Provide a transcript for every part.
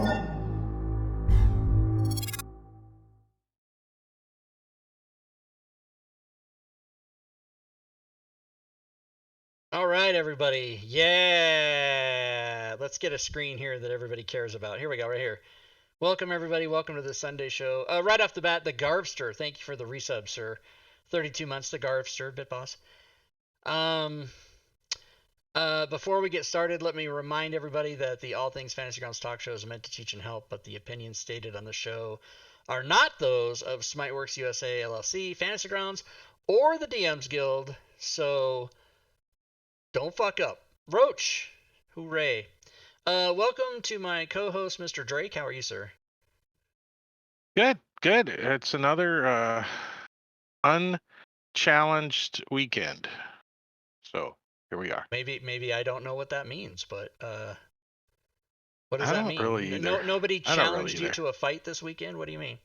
All right, everybody. Yeah. Let's get a screen here that everybody cares about. Here we go, right here. Welcome, everybody. Welcome to the Sunday show. Right off the bat, the Garvster. Thank you for the resub, sir. 32 months, the Garvster, BitBoss. Before we get started, let me remind everybody that the All Things Fantasy Grounds talk show is meant to teach and help, but the opinions stated on the show are not those of Smiteworks USA LLC, Fantasy Grounds, or the DMs Guild. So don't fuck up. Roach. Hooray. Welcome to my co-host, Mr. Drake. How are you, sir? Good. It's another unchallenged weekend. So here we are. Maybe I don't know what that means, but what does I that don't mean? really either. Nobody I don't really challenged you either. to a fight this weekend? What do you mean?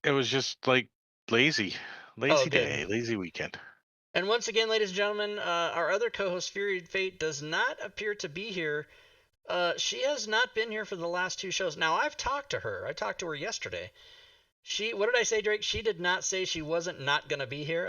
It was just like lazy Oh, good. day, lazy weekend. And once again, ladies and gentlemen, our other co-host, Fury Fate, does not appear to be here. She has not been here for the last two shows. Now, I've talked to her. I talked to her yesterday. What did I say, Drake? She did not say she wasn't not gonna be here.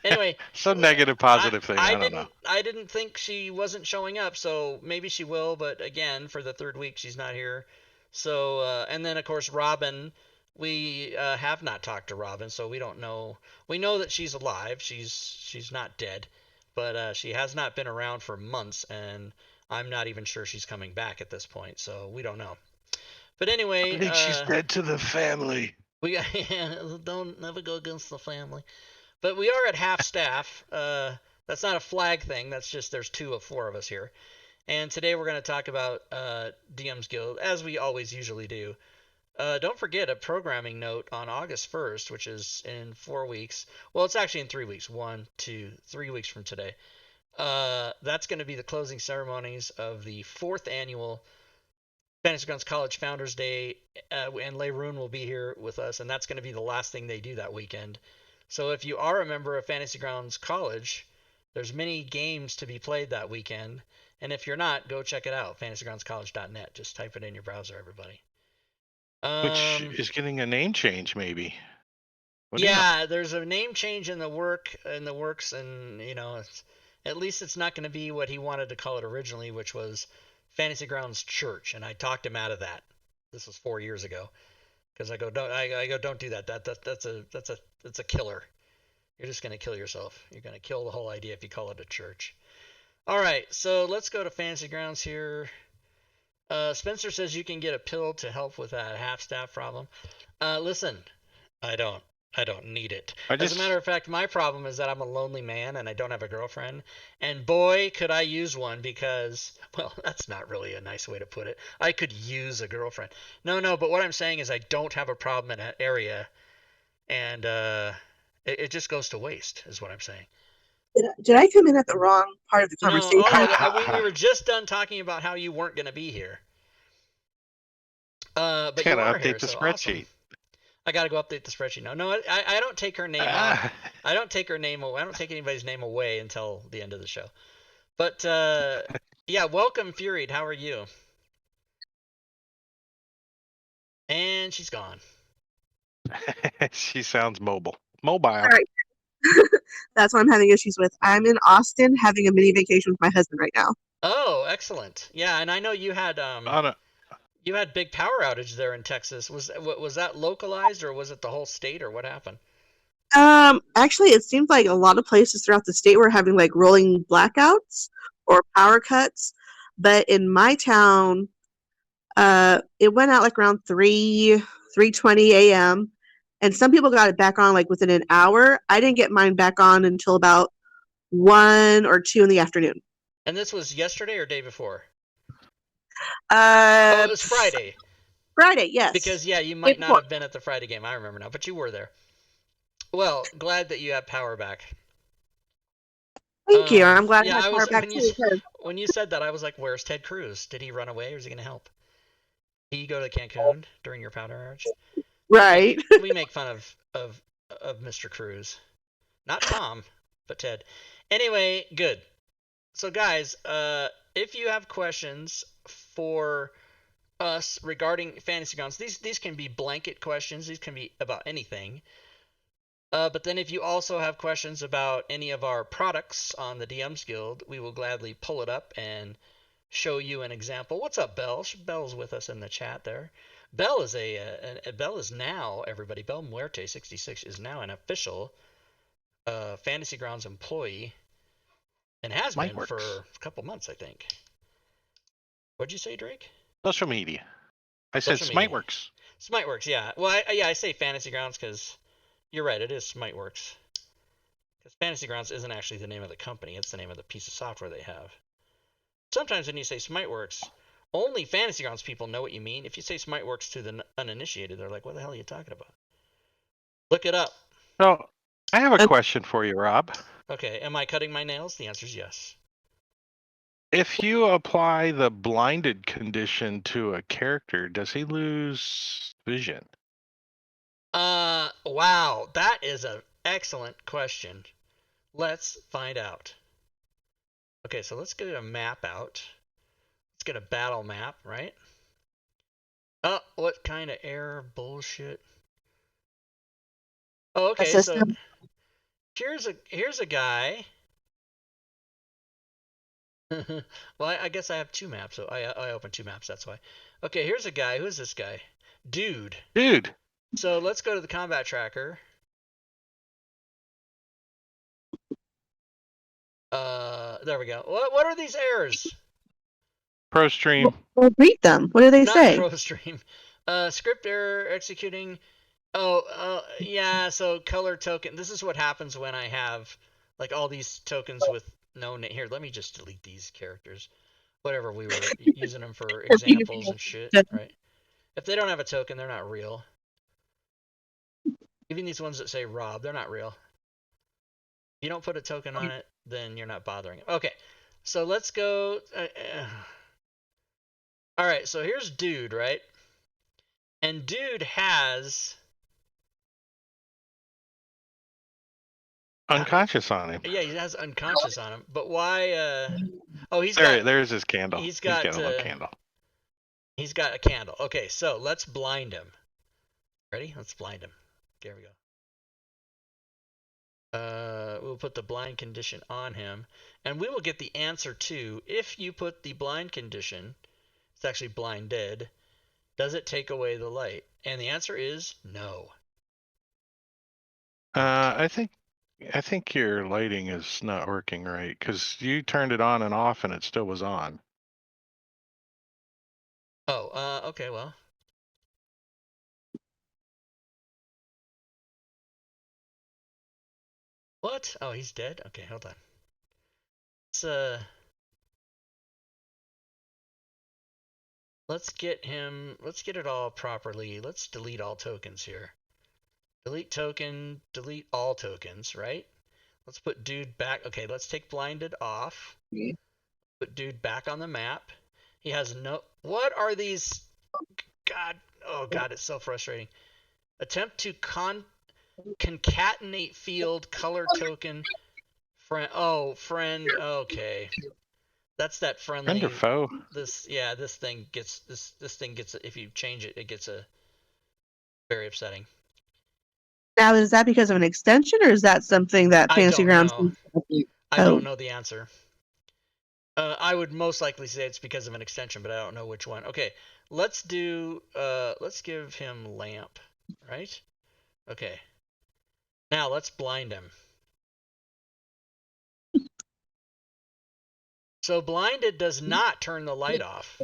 Anyway. Some negative, positive thing. I don't know. I didn't think she wasn't showing up, so maybe she will. But again, for the third week, she's not here. So, and then of course Robin, we have not talked to Robin, so we don't know. We know that she's alive. She's not dead, but she has not been around for months, and I'm not even sure she's coming back at this point. So we don't know. But anyway, I think she's dead to the family. We don't never go against the family. But we are at half staff. That's not a flag thing. That's just there's 2 of 4 of us here. And today we're going to talk about DM's Guild, as we always usually do. Don't forget a programming note on August 1st, which is in 4 weeks. Well, it's actually in 3 weeks. 1, 2, 3 weeks from today. That's going to be the closing ceremonies of the 4th annual Fantasy Grounds College Founders Day, and Leroon will be here with us, and that's going to be the last thing they do that weekend. So if you are a member of Fantasy Grounds College, there's many games to be played that weekend, and if you're not, go check it out, fantasygroundscollege.net. Just type it in your browser, everybody. Which is getting a name change, maybe. Yeah, there's a name change in the works, and at least it's not going to be what he wanted to call it originally, which was Fantasy Grounds Church, and I talked him out of that. This was 4 years ago, because I go don't do that. That's a killer. You're just gonna kill yourself. You're gonna kill the whole idea if you call it a church. All right, so let's go to Fantasy Grounds here. Spencer says you can get a pill to help with that half staff problem. Listen, I don't need it. As a matter of fact, my problem is that I'm a lonely man and I don't have a girlfriend. And boy, could I use one because, well, that's not really a nice way to put it. I could use a girlfriend. No, but what I'm saying is I don't have a problem in that area. And it just goes to waste, is what I'm saying. Did I come in at the wrong part of the conversation? We were just done talking about how you weren't going to be here. But you are update here, the so spreadsheet. Awesome. I gotta go update the spreadsheet. No, I don't take her name off. I don't take her name away. I don't take anybody's name away until the end of the show. But yeah, welcome, Furied. How are you? And she's gone. She sounds mobile. Mobile. All right. That's what I'm having issues with. I'm in Austin having a mini vacation with my husband right now. Oh, excellent. Yeah, and I know you had you had big power outage there in Texas. Was that localized or was it the whole state or what happened? Actually, it seemed like a lot of places throughout the state were having like rolling blackouts or power cuts, but in my town, it went out like around 3:20 a.m. and some people got it back on like within an hour. I didn't get mine back on until about 1 or 2 in the afternoon. And this was yesterday or day before? It was Friday. Friday, yes. Because yeah, you might not have been at the Friday game. I remember now, but you were there. Well, glad that you have power back. Thank you. I'm glad I have power back too. When you said that, I was like, "Where's Ted Cruz? Did he run away, or is he going to help? Did you go to Cancun during your power outage?" Right. We make fun of Mr. Cruz, not Tom, but Ted. Anyway, good. So guys, if you have questions for us regarding Fantasy Grounds. These can be blanket questions. These can be about anything. But then if you also have questions about any of our products on the DM's Guild, we will gladly pull it up and show you an example. What's up, Bell? Bell's with us in the chat there. Bell is Bell is now, everybody, Bell Muerte 66 is now an official Fantasy Grounds employee and has been for a couple months, I think. What'd you say, Drake? Social media. I said Smiteworks. Smiteworks, yeah. Well, I say Fantasy Grounds because you're right, it is Smiteworks. Because Fantasy Grounds isn't actually the name of the company, it's the name of the piece of software they have. Sometimes when you say Smiteworks, only Fantasy Grounds people know what you mean. If you say Smiteworks to the uninitiated, they're like, what the hell are you talking about? Look it up. So, I have a question for you, Rob. Okay, am I cutting my nails? The answer is yes. If you apply the blinded condition to a character, does he lose vision? Wow, that is an excellent question. Let's find out. Okay, so let's get a map out. Let's get a battle map, right? Oh, what kind of error bullshit? Oh, okay, so here's a guy. Well, I guess I have two maps, so I opened two maps, that's why. Okay, here's a guy. Who's this guy? Dude. So let's go to the combat tracker. There we go. What are these errors? ProStream. Well, read them. What do they say? Not ProStream. Script error executing. Oh, yeah. So color token. This is what happens when I have like all these tokens with no name. Here, let me just delete these characters. Whatever, we were using them for examples and shit, right? If they don't have a token, they're not real. Even these ones that say Rob, they're not real. If you don't put a token on it, then you're not bothering it. Okay, so let's go. All right, so here's Dude, right? And Dude has unconscious on him. Yeah, he has unconscious on him. But why? Oh, there's his candle. He's got a little candle. He's got a candle. Okay, so let's blind him. Ready? Let's blind him. There we go. We'll put the blind condition on him, and we will get the answer to if you put the blind condition. It's actually blinded. Does it take away the light? And the answer is no. I think your lighting is not working right because you turned it on and off and it still was on. Oh, okay, well. What? Oh, he's dead? Okay, hold on. Let's get it all properly. Let's delete all tokens here. Delete token, delete all tokens, right? Let's put Dude back. Okay, let's take blinded off. Put Dude back on the map. He has no... What are these? God. Oh, God, it's so frustrating. Attempt to concatenate field color token. Friend. Oh, friend. Okay. That's that friendly. Friend or foe? This thing gets if you change it, it gets a very upsetting. Now, is that because of an extension, or is that something that Fantasy Grounds? I don't know the answer. I would most likely say it's because of an extension, but I don't know which one. Okay, let's do. Let's give him lamp, right? Okay. Now let's blind him. So blinded does not turn the light off,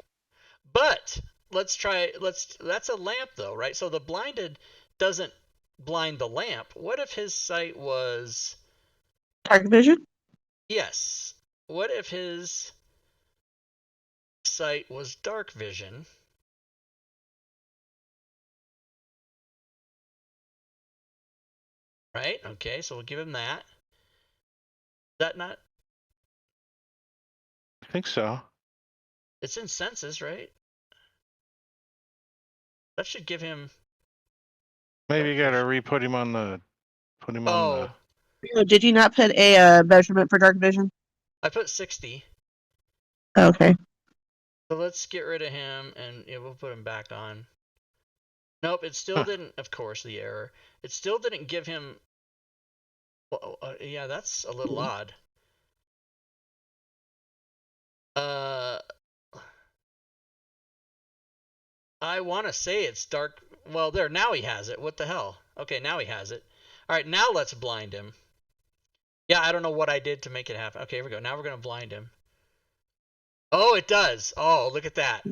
but let's try. That's a lamp though, right? So the blinded doesn't blind the lamp. What if his sight was dark vision? Yes. What if his sight was dark vision? Right? Okay, so we'll give him that. Is that not? I think so. It's in census, right? That should give him. Maybe you gotta re-put him on the. Put him on the. Did you not put a measurement for dark vision? I put 60. Okay. So let's get rid of him, and we'll put him back on. Nope, it still didn't. Of course, the error. It still didn't give him. Well, yeah, that's a little odd. I want to say it's dark. Well, there, now he has it. What the hell? Okay, now he has it. All right, now let's blind him. Yeah, I don't know what I did to make it happen. Okay, here we go. Now we're going to blind him. Oh, it does. Oh, look at that.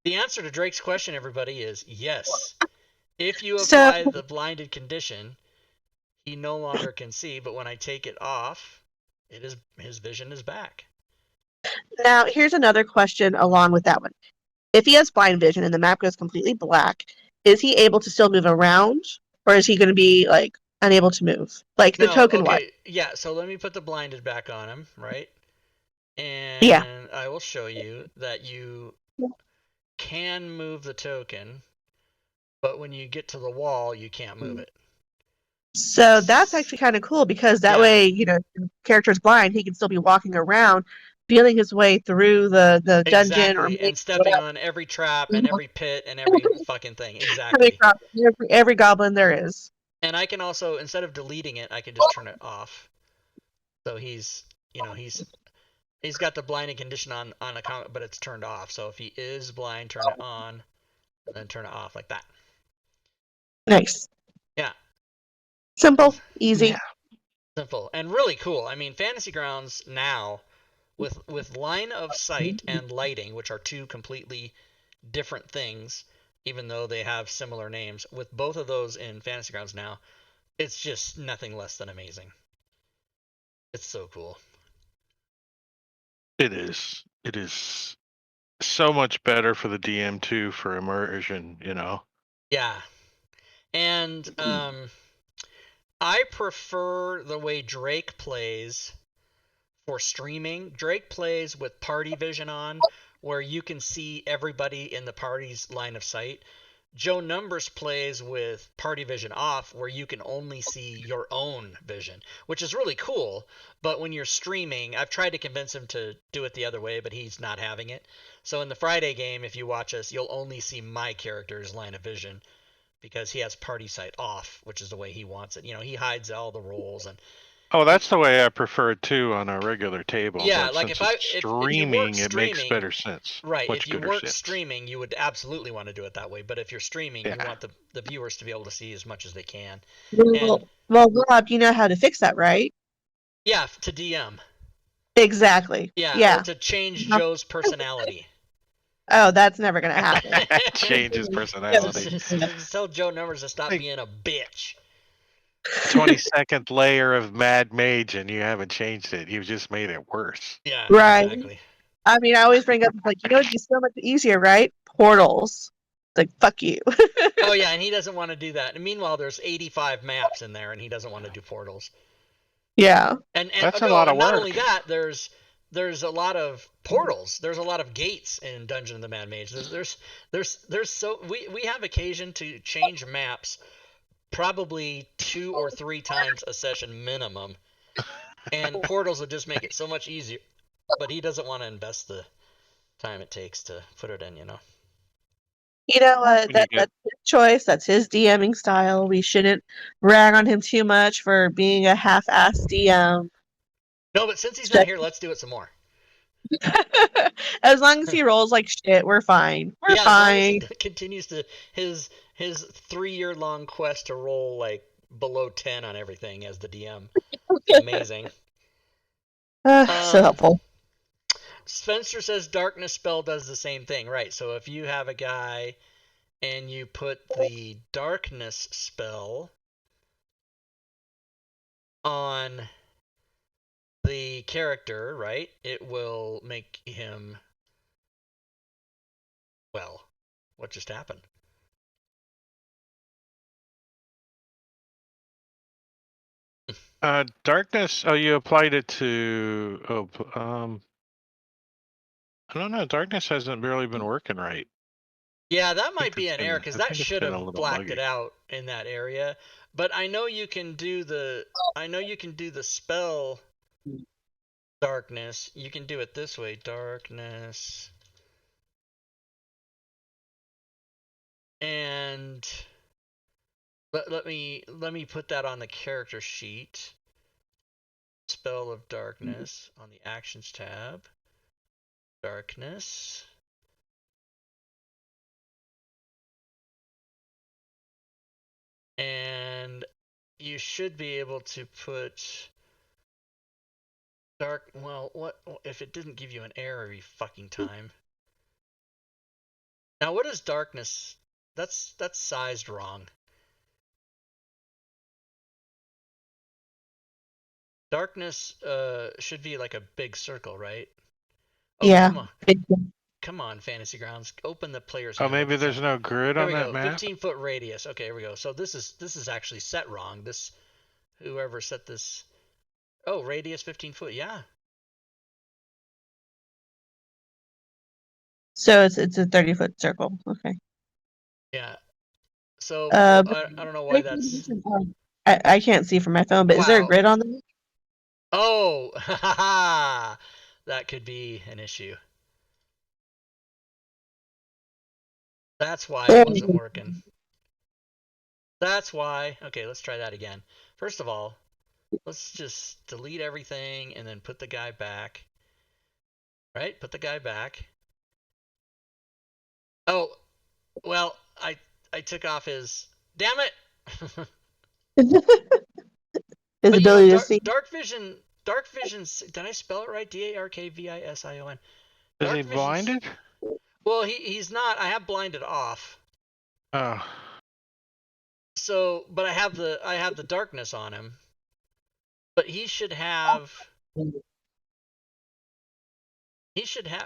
The answer to Drake's question, everybody, is yes. If you apply the blinded condition, he no longer can see, but when I take it off, his vision is back. Now, here's another question along with that one. If he has blind vision and the map goes completely black, is he able to still move around, or is he going to be like unable to move, like the token one? Yeah, so let me put the blinded back on him, right? And yeah, I will show you that you can move the token, but when you get to the wall, you can't move it. So that's actually kind of cool, because that way, you know, if the character's blind, he can still be walking around, feeling his way through the dungeon, or and stepping on every trap and every pit and every fucking thing. Exactly. Every goblin there is. And I can also, instead of deleting it, I can just turn it off. So he's got the blinding condition on account, but it's turned off. So if he is blind, turn it on, and then turn it off like that. Nice. Yeah. Simple, easy. Yeah. Simple, and really cool. I mean, Fantasy Grounds now, with line of sight and lighting, which are two completely different things, even though they have similar names, with both of those in Fantasy Grounds now, it's just nothing less than amazing. It's so cool. It is. It is so much better for the DM too, for immersion, you know. Yeah. And I prefer the way Drake plays for streaming. Drake plays with party vision on, where you can see everybody in the party's line of sight. Joe Numbers plays with party vision off, where you can only see your own vision, which is really cool. But when you're streaming, I've tried to convince him to do it the other way, but he's not having it. So in the Friday game, if you watch us, you'll only see my character's line of vision, because he has party sight off, which is the way he wants it. You know, he hides all the rolls. And oh, that's the way I prefer it too on a regular table. Yeah, but like since it's streaming, it makes better sense. Right, Much if you gooder weren't sense. streaming, you would absolutely want to do it that way. But if you're streaming, you want the viewers to be able to see as much as they can. Well, Rob, you know how to fix that, right? Yeah, to DM. Exactly. Yeah. Or to change Joe's personality. Oh, that's never gonna happen. Change his personality. Tell Joe Numbers to stop being a bitch. 22nd layer of Mad Mage, and you haven't changed it. You've just made it worse. Yeah, right. Exactly. I mean, I always bring up, like, you know, it'd be so much easier, right? Portals. Like, fuck you. Oh yeah, and he doesn't want to do that. And meanwhile, there's 85 maps in there, and he doesn't want to do portals. Yeah. And that's a lot of work. Not only that, there's a lot of portals. There's a lot of gates in Dungeon of the Mad Mage. There's so we have occasion to change maps probably 2 or 3 times a session minimum, and portals would just make it so much easier. But he doesn't want to invest the time it takes to put it in, you know. You know what? That's his choice. That's his DMing style. We shouldn't rag on him too much for being a half-assed DM. No, but since he's not here, let's do it some more. As long as he rolls like shit, we're fine. We're fine. As long as he continues to his 3-year-long quest to roll like below 10 on everything as the DM. Amazing. So helpful. Spencer says darkness spell does the same thing, right? So if you have a guy and you put the darkness spell on the character, right, it will make him, well, what just happened? Darkness. Oh, you applied it to. I don't know. Darkness hasn't really been working right. Yeah, that might be an error, because that should have blacked it out in that area. But I know you can do the spell darkness. You can do it this way, darkness And let me put that on the character sheet. Spell of Darkness on the Actions tab. Darkness. And you should be able to put dark. Well, what if it didn't give you an error every fucking time? Now, what is darkness? That's sized wrong. Darkness should be like a big circle, right? Oh, Yeah. Come on, Fantasy Grounds. Open the player's Oh, handbook. maybe there's no grid There on we that go. map. 15-foot radius. Okay, here we go. So this is actually set wrong. Whoever set this. Oh, radius 15 foot. Yeah. So it's a 30-foot circle. Okay. Yeah. So I I don't know why that's. I can't see from my phone, but is there a Wow. grid on there? Oh, that could be an issue. That's why it wasn't working. That's why. Okay, let's try that again. First of all, let's just delete everything and then put the guy back. Right? Put the guy back. Oh, well, I took off his. Damn it! His But ability to see. Dark Vision. Did I spell it right? Darkvision. Is he blinded? Well, he's not. I have blinded off. Oh. So, but I have the darkness on him. But he should have.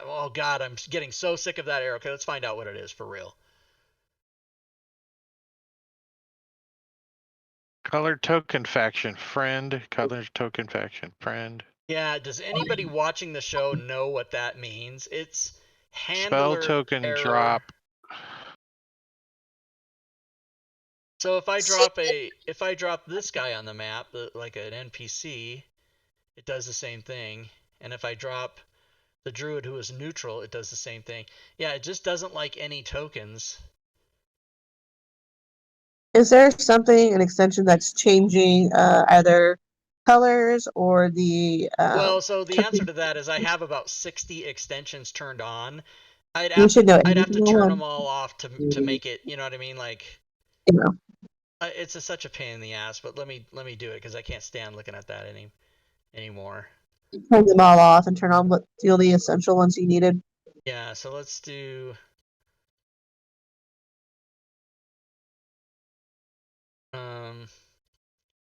Oh God, I'm getting so sick of that arrow. Okay, let's find out what it is for real. Color token faction friend. Color token faction friend. Yeah, does anybody watching the show know what that means? It's handler Spell token error. drop. So if I drop this guy on the map, like an NPC, it does the same thing. And if I drop the druid who is neutral, it does the same thing. Yeah, it just doesn't like any tokens. Is there something, an extension that's changing either colors or the Well, so the answer to that is I have about 60 extensions turned on. I'd you have should know to turn them all off to make it, you know what I mean? Like, you know. it's such a pain in the ass, but let me do it because I can't stand looking at that anymore. Turn them all off and turn on what feel the essential ones you needed. Yeah, so let's do.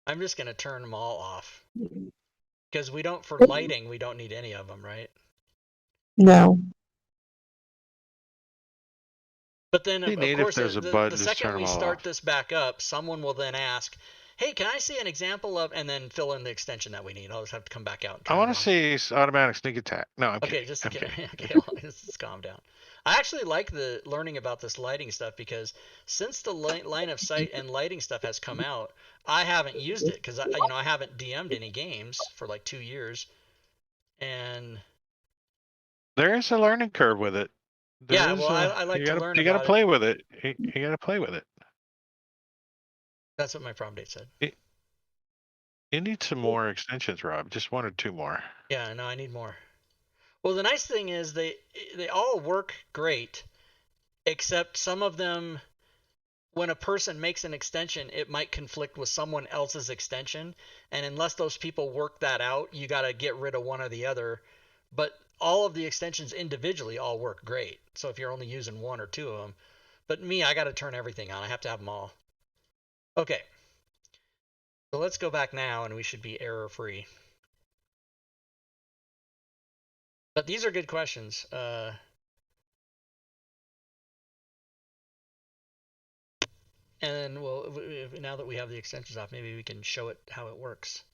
I'm just gonna turn them all off because for lighting we don't need any of them, right? No. But then of course the second we start off. this back up, someone will then ask, "Hey, can I see an example of?" and then fill in the extension that we need. I'll just have to come back out. I want to see automatic sneak attack. No, I'm kidding. Okay, just calm down. I actually like the learning about this lighting stuff because since the line of sight and lighting stuff has come out, I haven't used it because I haven't DM'd any games for like 2 years, and there is a learning curve with it. I like to learn. You gotta play with it. You gotta play with it. That's what my prom date said. You need some more extensions, Rob. Just 1 or 2 more. Yeah, no, I need more. Well, the nice thing is they all work great, except some of them, when a person makes an extension, it might conflict with someone else's extension, and unless those people work that out, you got to get rid of one or the other. But all of the extensions individually all work great. So if you're only using 1 or 2 of them, but me, I got to turn everything on. I have to have them all. Okay. So let's go back now, and we should be error-free. But these are good questions. And well, now that we have the extensions off, maybe we can show it how it works.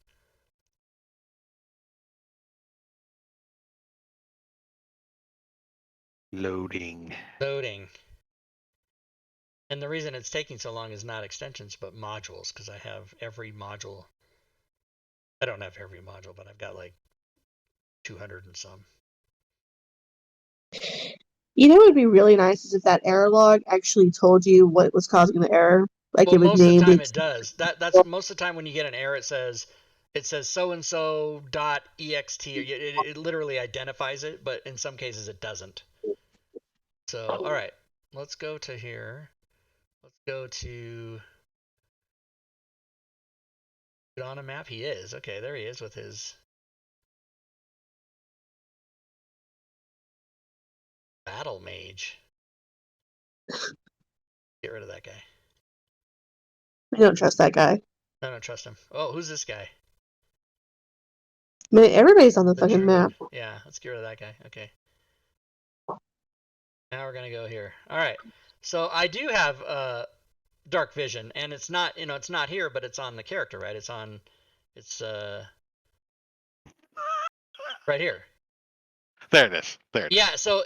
Loading. And the reason it's taking so long is not extensions, but modules, because I have every module. I don't have every module, but I've got like 200 and some. You know what would be really nice is if that error log actually told you what was causing the error. Like Well, it would most of name the time the it does. That's most of the time when you get an error, it says so and so dot ext. It literally identifies it, but in some cases it doesn't. So all right, let's go to here. Let's go to on a map. He is okay. There he is with his battle mage. Get rid of that guy. We don't trust that guy. I don't trust him. Oh, who's this guy? I mean, everybody's on the The fucking druid. map. Yeah, let's get rid of that guy. Okay. Now we're gonna go here. All right. So I do have dark vision, and it's not it's not here, but it's on the character, right? It's right here. There it is. There it is. Yeah. So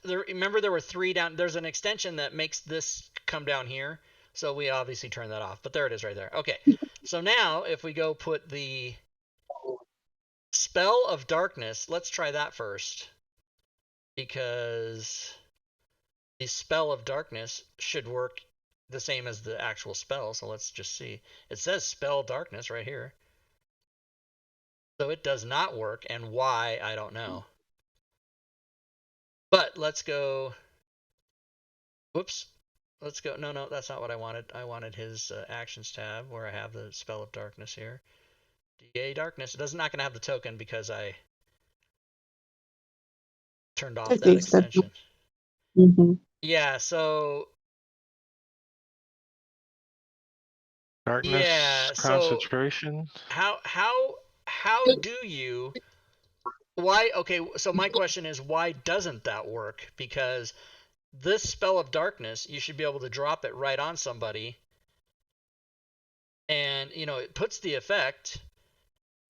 remember there were 3 down. There's an extension that makes this come down here. So we obviously turned that off, but there it is right there. Okay. So now if we go put the spell of darkness, let's try that first, because the spell of darkness should work the same as the actual spell. So let's just see. It says spell darkness right here. So it does not work, and why, I don't know. But let's go. Whoops. Let's go. No, that's not what I wanted. I wanted his actions tab where I have the spell of darkness here. DA darkness. It does not going to have the token because I turned off that extension. Mm-hmm. Yeah, so Darkness, yeah, concentration. So how do you why okay, so my question is why doesn't that work? Because this spell of darkness, you should be able to drop it right on somebody, and it puts the effect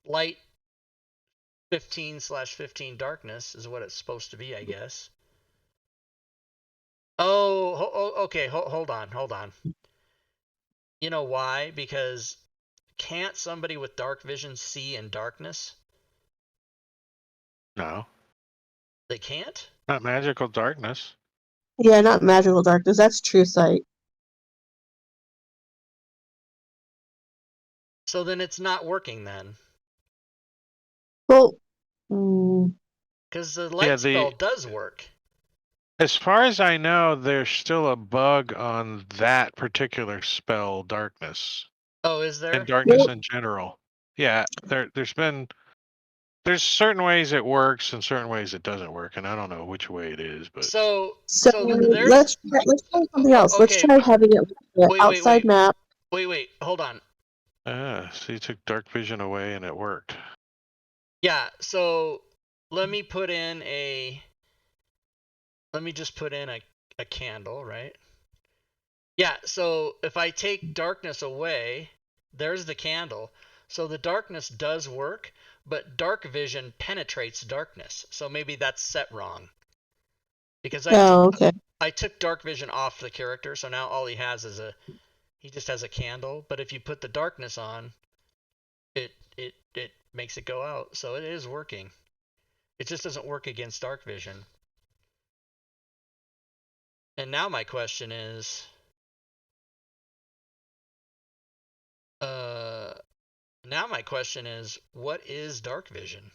light 15/15 darkness is what it's supposed to be, I guess. Okay, hold on. You know why? Because can't somebody with dark vision see in darkness? No. They can't? Not magical darkness. Yeah, not magical darkness. That's true sight. So then it's not working then. Well, because the light spell does work. As far as I know, there's still a bug on that particular spell, darkness. Oh, is there? And darkness in general. Yeah, there's certain ways it works and certain ways it doesn't work, and I don't know which way it is, but so let's try something else. Let's try having it with the outside map. Wait, hold on. So you took dark vision away and it worked. Yeah, so let me just put in a candle, right? Yeah, so if I take darkness away, there's the candle. So the darkness does work, but dark vision penetrates darkness. So maybe that's set wrong. Because I took dark vision off the character, so now all he has is he just has a candle. But if you put the darkness on, it makes it go out. So it is working. It just doesn't work against dark vision. And now my question is, what is dark vision?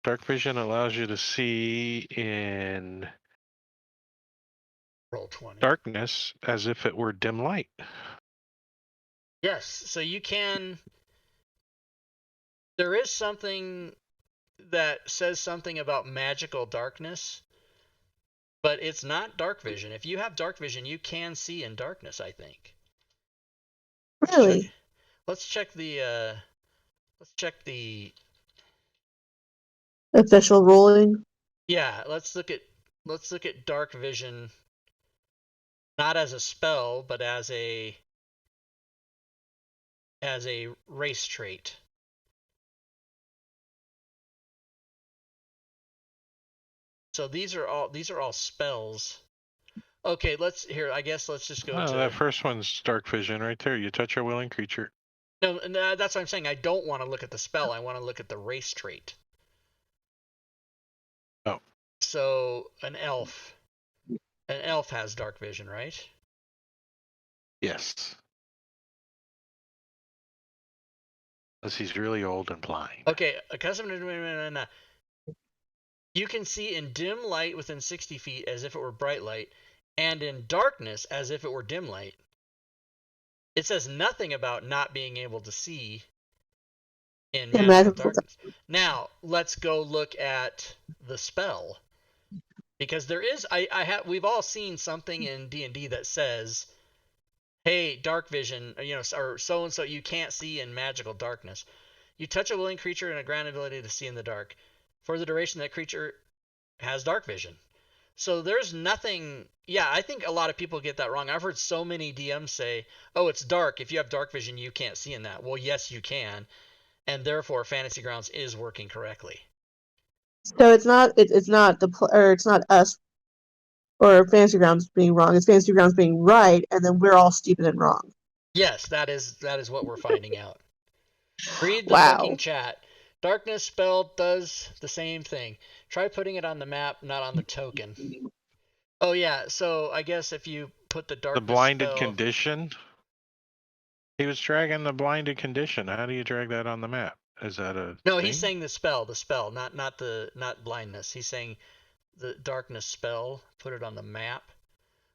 Dark vision allows you to see in Roll20 darkness as if it were dim light. Yes, so you can. There is something that says something about magical darkness, but it's not dark vision. If you have dark vision, you can see in darkness, I think. Really? Let's check the official ruling. Yeah, let's look at dark vision not as a spell, but as a race trait. So these are all spells. Okay, I guess let's just go to that first one's dark vision right there. You touch a willing creature. No, that's what I'm saying. I don't want to look at the spell. I want to look at the race trait. Oh. So an elf has dark vision, right? Yes. Unless he's really old and blind. Okay, accustomed to... You can see in dim light within 60 feet as if it were bright light, and in darkness as if it were dim light. It says nothing about not being able to see in magical darkness. Now, let's go look at the spell. Because there is, we've all seen something in D&D that says, hey, dark vision, or so-and-so, you can't see in magical darkness. You touch a willing creature and a granted ability to see in the dark. For the duration, that creature has dark vision. So there's nothing... Yeah, I think a lot of people get that wrong. I've heard so many DMs say, oh, it's dark. If you have dark vision, you can't see in that. Well, yes, you can. And therefore, Fantasy Grounds is working correctly. So it's not it's not us or Fantasy Grounds being wrong. It's Fantasy Grounds being right, and then we're all stupid and wrong. Yes, that is what we're finding out. Read the Wow. fucking chat. Darkness spell does the same thing. Try putting it on the map, not on the token. Oh yeah, so I guess if you put the darkness The blinded spell... condition? He was dragging the blinded condition. How do you drag that on the map? Is that a No, thing? he's saying the spell, not blindness. He's saying the darkness spell, put it on the map.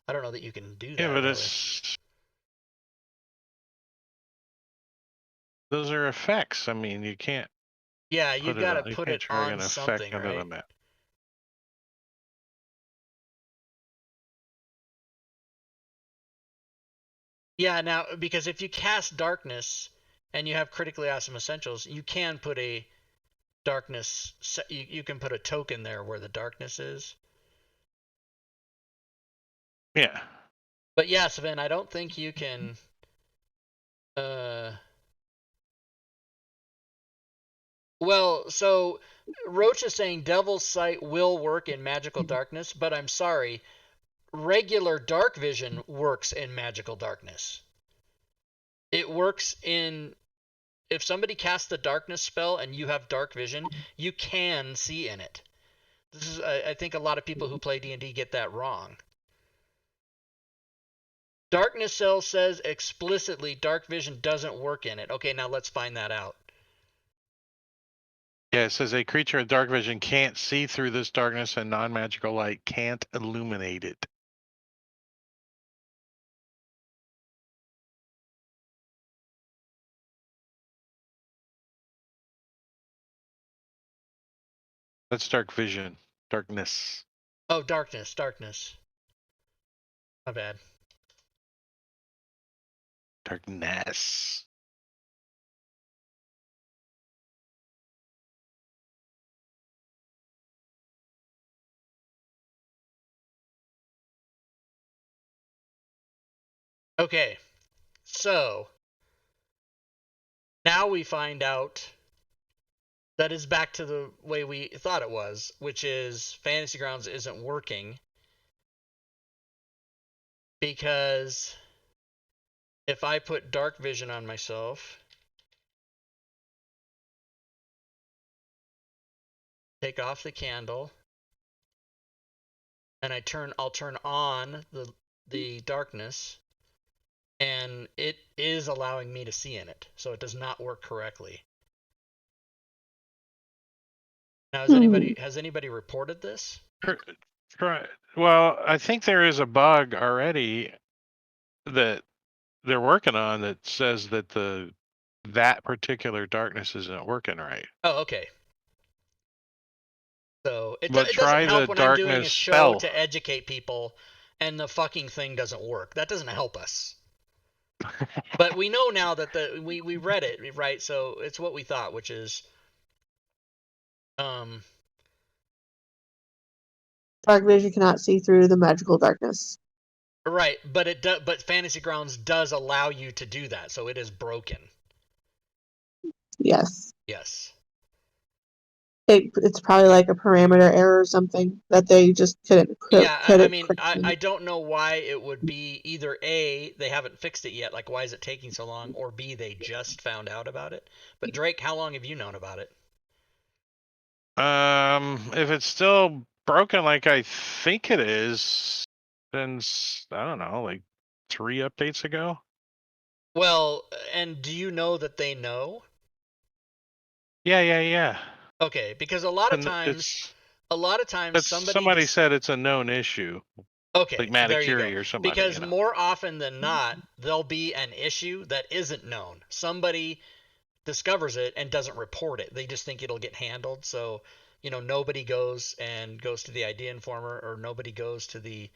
I don't know that you can do that. Yeah, but really. Those are effects. I mean, you can't. Yeah, you gotta put it on an something, effect right? the map. Yeah, now, because if you cast darkness and you have critically awesome essentials, you can put a darkness, you can put a token there where the darkness is. Yeah. But yeah, Sven, I don't think you can... Well, so Roach is saying Devil's Sight will work in magical darkness, but I'm sorry, regular dark vision works in magical darkness. It works in... If somebody casts the darkness spell and you have dark vision, you can see in it. This is, I think a lot of people who play D&D get that wrong. Darkness Cell says explicitly dark vision doesn't work in it. Okay, now let's find that out. Yeah, it says a creature with dark vision can't see through this darkness and non-magical light can't illuminate it. That's dark vision. Darkness. Oh, darkness. My bad. Darkness. Okay, so now we find out that is back to the way we thought it was, which is Fantasy Grounds isn't working because if I put dark vision on myself, take off the candle, and I'll turn on the darkness, and it is allowing me to see in it, so it does not work correctly. Now, has anybody reported this? Well, I think there is a bug already that they're working on that says that that particular darkness isn't working right. Oh, okay. So it doesn't help when I'm doing a show to educate people and the fucking thing doesn't work. That doesn't help us. But we know now that we read it, right? So it's what we thought, which is dark vision cannot see through the magical darkness. Right, but Fantasy Grounds does allow you to do that, so it is broken. Yes. Yes. it's probably like a parameter error or something that they just couldn't Yeah, I couldn't mean, correctly. I don't know why it would be either A, they haven't fixed it yet, like why is it taking so long, or B, they just found out about it. But Drake, how long have you known about it? If it's still broken like I think it is, then I don't know, like 3 updates ago. Well, and do you know that they know? Yeah. Okay, because a lot of And times but somebody somebody said it's a known issue, okay, like there you go. Maticuri or somebody. Because more often than not, there'll be an issue that isn't known. Somebody discovers it and doesn't report it. They just think it'll get handled. So, nobody goes to the Idea Informer, or nobody goes to the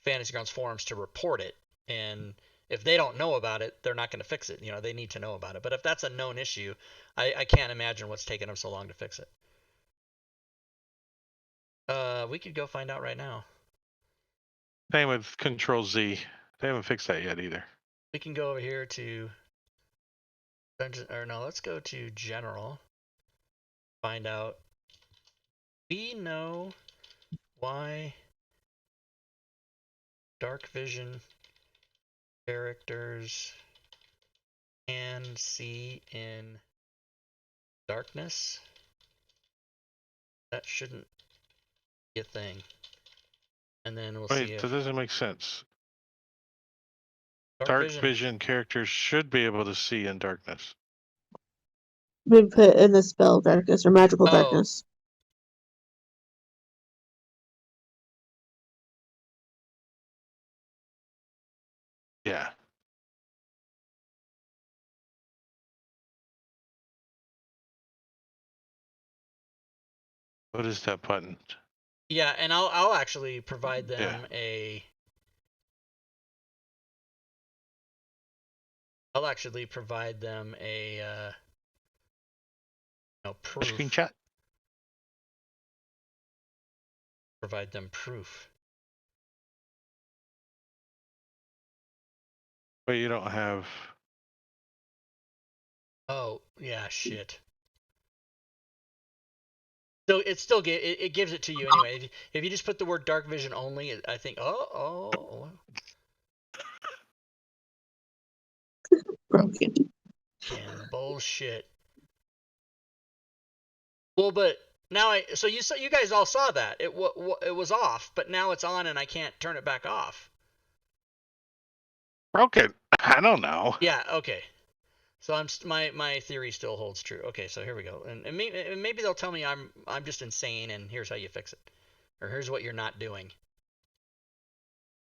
Fantasy Grounds forums to report it. And if they don't know about it, they're not going to fix it. They need to know about it. But if that's a known issue, I can't imagine what's taking them so long to fix it. We could go find out right now. Same with Control Z. They haven't fixed that yet either. We can go over here to let's go to General. Find out. We know why Dark Vision characters can see in darkness. That shouldn't be a thing. And then we'll see Wait, if that doesn't make sense. Dark Dark Vision. vision characters should be able to see in darkness. Been put in the spell darkness or magical darkness. Yeah. What is that button? Yeah, and I'll actually provide them I'll actually provide them a proof. A screenshot? Provide them proof. But you don't have. Oh, yeah, shit. So it still it gives it to you anyway. If you just put the word dark vision only, I think Broken. Fucking bullshit. Well, but now so you guys all saw that it was off, but now it's on and I can't turn it back off. Broken. I don't know. Yeah. Okay. So my theory still holds true. Okay, so here we go, and maybe they'll tell me I'm just insane, and here's how you fix it, or here's what you're not doing.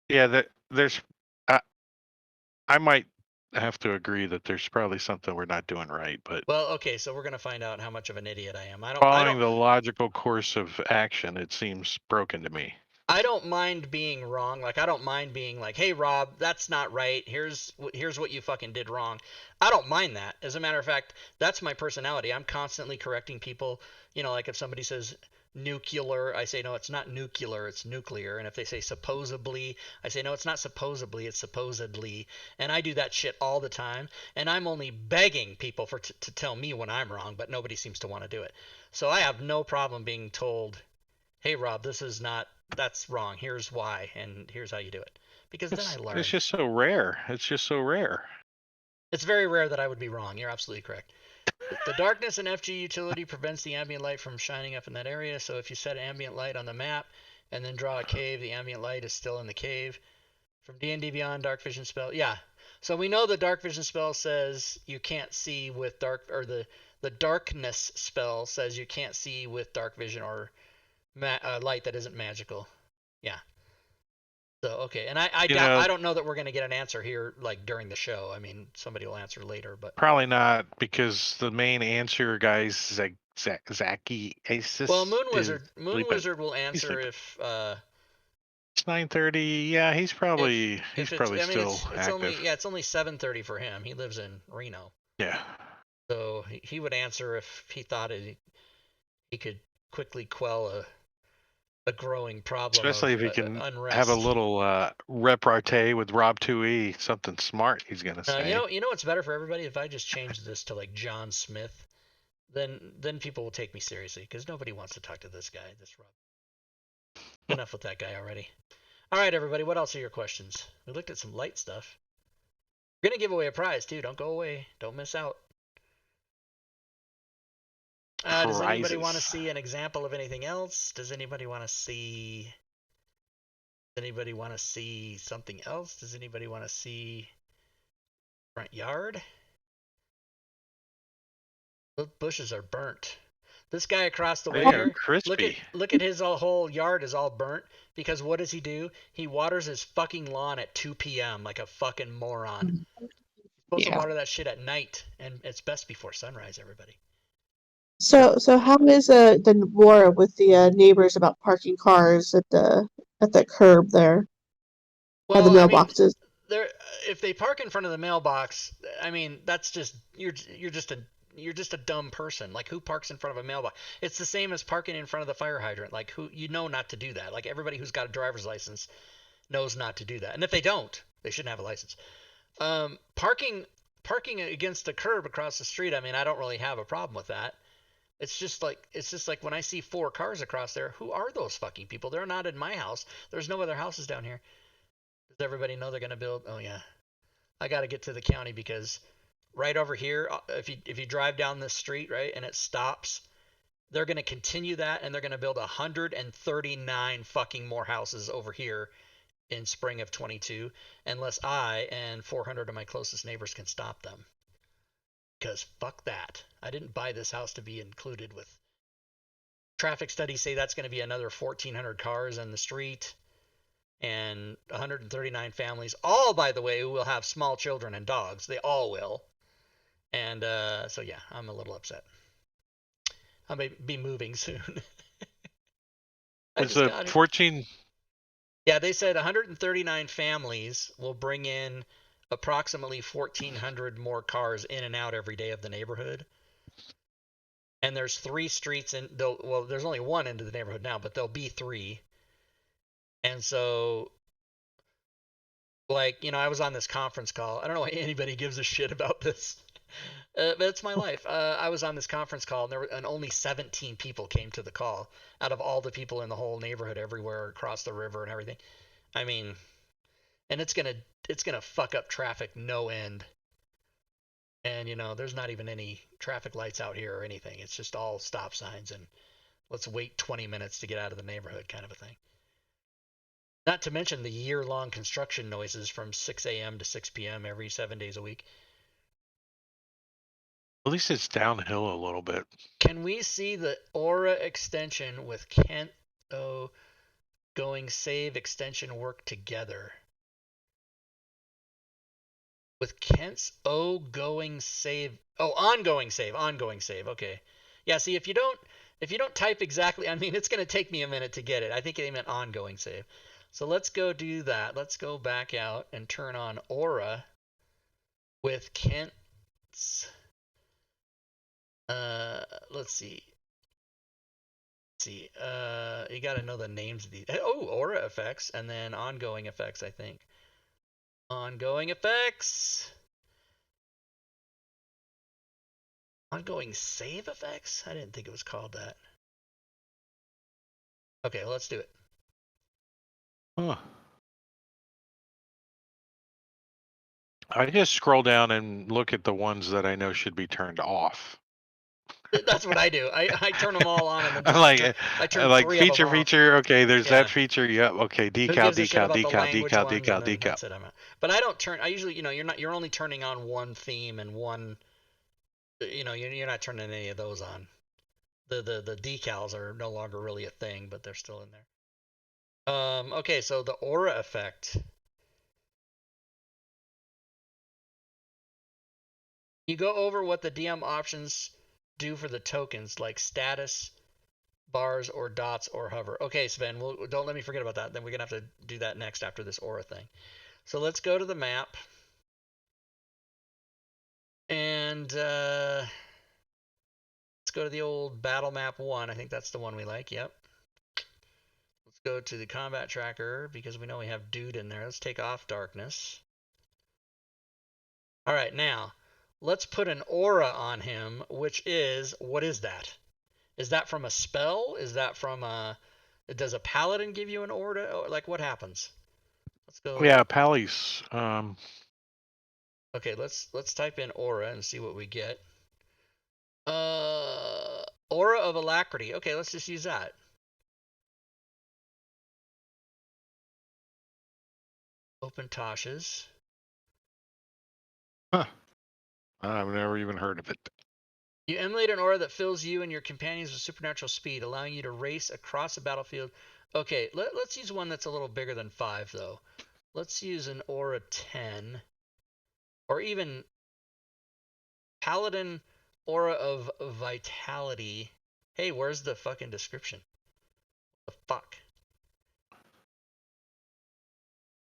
Yeah, there's. I might have to agree that there's probably something we're not doing right, but. Well, okay, so we're gonna find out how much of an idiot I am. Following the logical course of action, it seems broken to me. I don't mind being wrong. Like, I don't mind being like, hey, Rob, that's not right. Here's what you fucking did wrong. I don't mind that. As a matter of fact, that's my personality. I'm constantly correcting people. Like if somebody says nuclear, I say, no, it's not nuclear, it's nuclear. And if they say supposedly, I say, no, it's not supposedly, it's supposedly. And I do that shit all the time. And I'm only begging people to tell me when I'm wrong, but nobody seems to want to do it. So I have no problem being told, hey, Rob, that's wrong. Here's why, and here's how you do it. Because then I learn. It's just so rare. It's very rare that I would be wrong. You're absolutely correct. The darkness and FG utility prevents the ambient light from shining up in that area. So if you set ambient light on the map and then draw a cave, the ambient light is still in the cave. From D&D Beyond, dark vision spell. Yeah. So we know the dark vision spell says you can't see with dark, or the darkness spell says you can't see with dark vision or light that isn't magical. Yeah. So okay, and I don't know that we're gonna get an answer here like during the show. I mean, somebody will answer later, but probably not, because the main answer guy's Zaki Asis. Well, Moon Wizard will answer if it's 9:30. Yeah, he's probably still active. It's only 7:30 for him. He lives in Reno. Yeah. So he would answer if he thought he could quickly quell a growing problem. Especially if he can unrest. Have a little repartee with Rob 2E, something smart he's gonna say. You know what's better for everybody? If I just changed this to like John Smith, then people will take me seriously because nobody wants to talk to this guy. This Rob. Enough with that guy already. All right, everybody. What else are your questions? We looked at some light stuff. We're gonna give away a prize too. Don't go away. Don't miss out. Does anybody want to see an example of anything else? Does anybody want to see? Does anybody want to see something else? Does anybody want to see front yard? The bushes are burnt. This guy across the way here, look at his whole yard is all burnt because what does he do? He waters his fucking lawn at 2 p.m. like a fucking moron. He's supposed to water that shit at night, and it's best before sunrise, everybody. So how is the war with the neighbors about parking cars at the curb there? Well, the mailboxes. I mean, if they park in front of the mailbox, I mean that's just you're just a dumb person. Like, who parks in front of a mailbox? It's the same as parking in front of the fire hydrant. Like, who, you know not to do that. Like, everybody who's got a driver's license knows not to do that. And if they don't, they shouldn't have a license. Parking against the curb across the street, I mean, I don't really have a problem with that. It's just like when I see 4 cars across there, who are those fucking people? They're not in my house. There's no other houses down here. Does everybody know they're going to build? Oh yeah. I got to get to the county because right over here, if you drive down this street, right, and it stops, they're going to continue that, and they're going to build 139 fucking more houses over here in spring of 22, unless I and 400 of my closest neighbors can stop them. Because fuck that. I didn't buy this house to be included with. Traffic studies say that's going to be another 1,400 cars in the street. And 139 families, all, by the way, who will have small children and dogs. They all will. And so, yeah, I'm a little upset. I may be moving soon. It's a 14. Yeah, they said 139 families will bring in approximately 1,400 more cars in and out every day of the neighborhood. And there's 3 streets in. Well, there's only one into the neighborhood now, but there'll be 3. And so, like, you know, I was on this conference call. I don't know why anybody gives a shit about this. But it's my life. I was on this conference call, and only 17 people came to the call out of all the people in the whole neighborhood everywhere across the river and everything. I mean, and it's gonna fuck up traffic no end. And, you know, there's not even any traffic lights out here or anything. It's just all stop signs and let's wait 20 minutes to get out of the neighborhood kind of a thing. Not to mention the year-long construction noises from 6 a.m. to 6 p.m. every 7 days a week. At least it's downhill a little bit. Can we see the Aura extension with Kent O going save extension work together? With Kent's O going save. Oh, ongoing save. Okay. Yeah, see, if you don't type exactly, I mean, it's going to take me a minute to get it. I think they meant ongoing save. So let's go do that. Let's go back out and turn on Aura with Kent's. Let's see. You got to know the names of these. Oh, Aura effects and then ongoing effects, I think. Ongoing effects. Ongoing save effects? I didn't think it was called that. Okay, well, let's do it. Huh. I just scroll down and look at the ones that I know should be turned off. That's what I do. I turn them all on and then just I turn like feature. Okay, there's that feature. Yep. Okay, decal. That's it. But I don't turn. I usually, you know, you're only turning on one theme and one. You know, you're not turning any of those on. The decals are no longer really a thing, but they're still in there. Okay, so the Aura effect. You go over what the DM options do for the tokens, like status, bars, or dots, or hover. Okay, Sven, don't let me forget about that. Then we're going to have to do that next after this Aura thing. So let's go to the map. And let's go to the old battle map 1. I think that's the one we like. Yep. Let's go to the combat tracker because we know we have dude in there. Let's take off darkness. All right, now let's put an aura on him, which is, what is that? Is that from a spell? Is that from a, does a paladin give you an aura? Or like, what happens? Let's go. Yeah, Pally's. Okay, let's type in aura and see what we get. Aura of alacrity. Okay, let's just use that. Open Tasha's. Huh. I've never even heard of it. You emulate an aura that fills you and your companions with supernatural speed, allowing you to race across the battlefield. Okay, let's use one that's a little bigger than 5, though. Let's use an aura 10. Or even Paladin aura of vitality. Hey, where's the fucking description? What the fuck?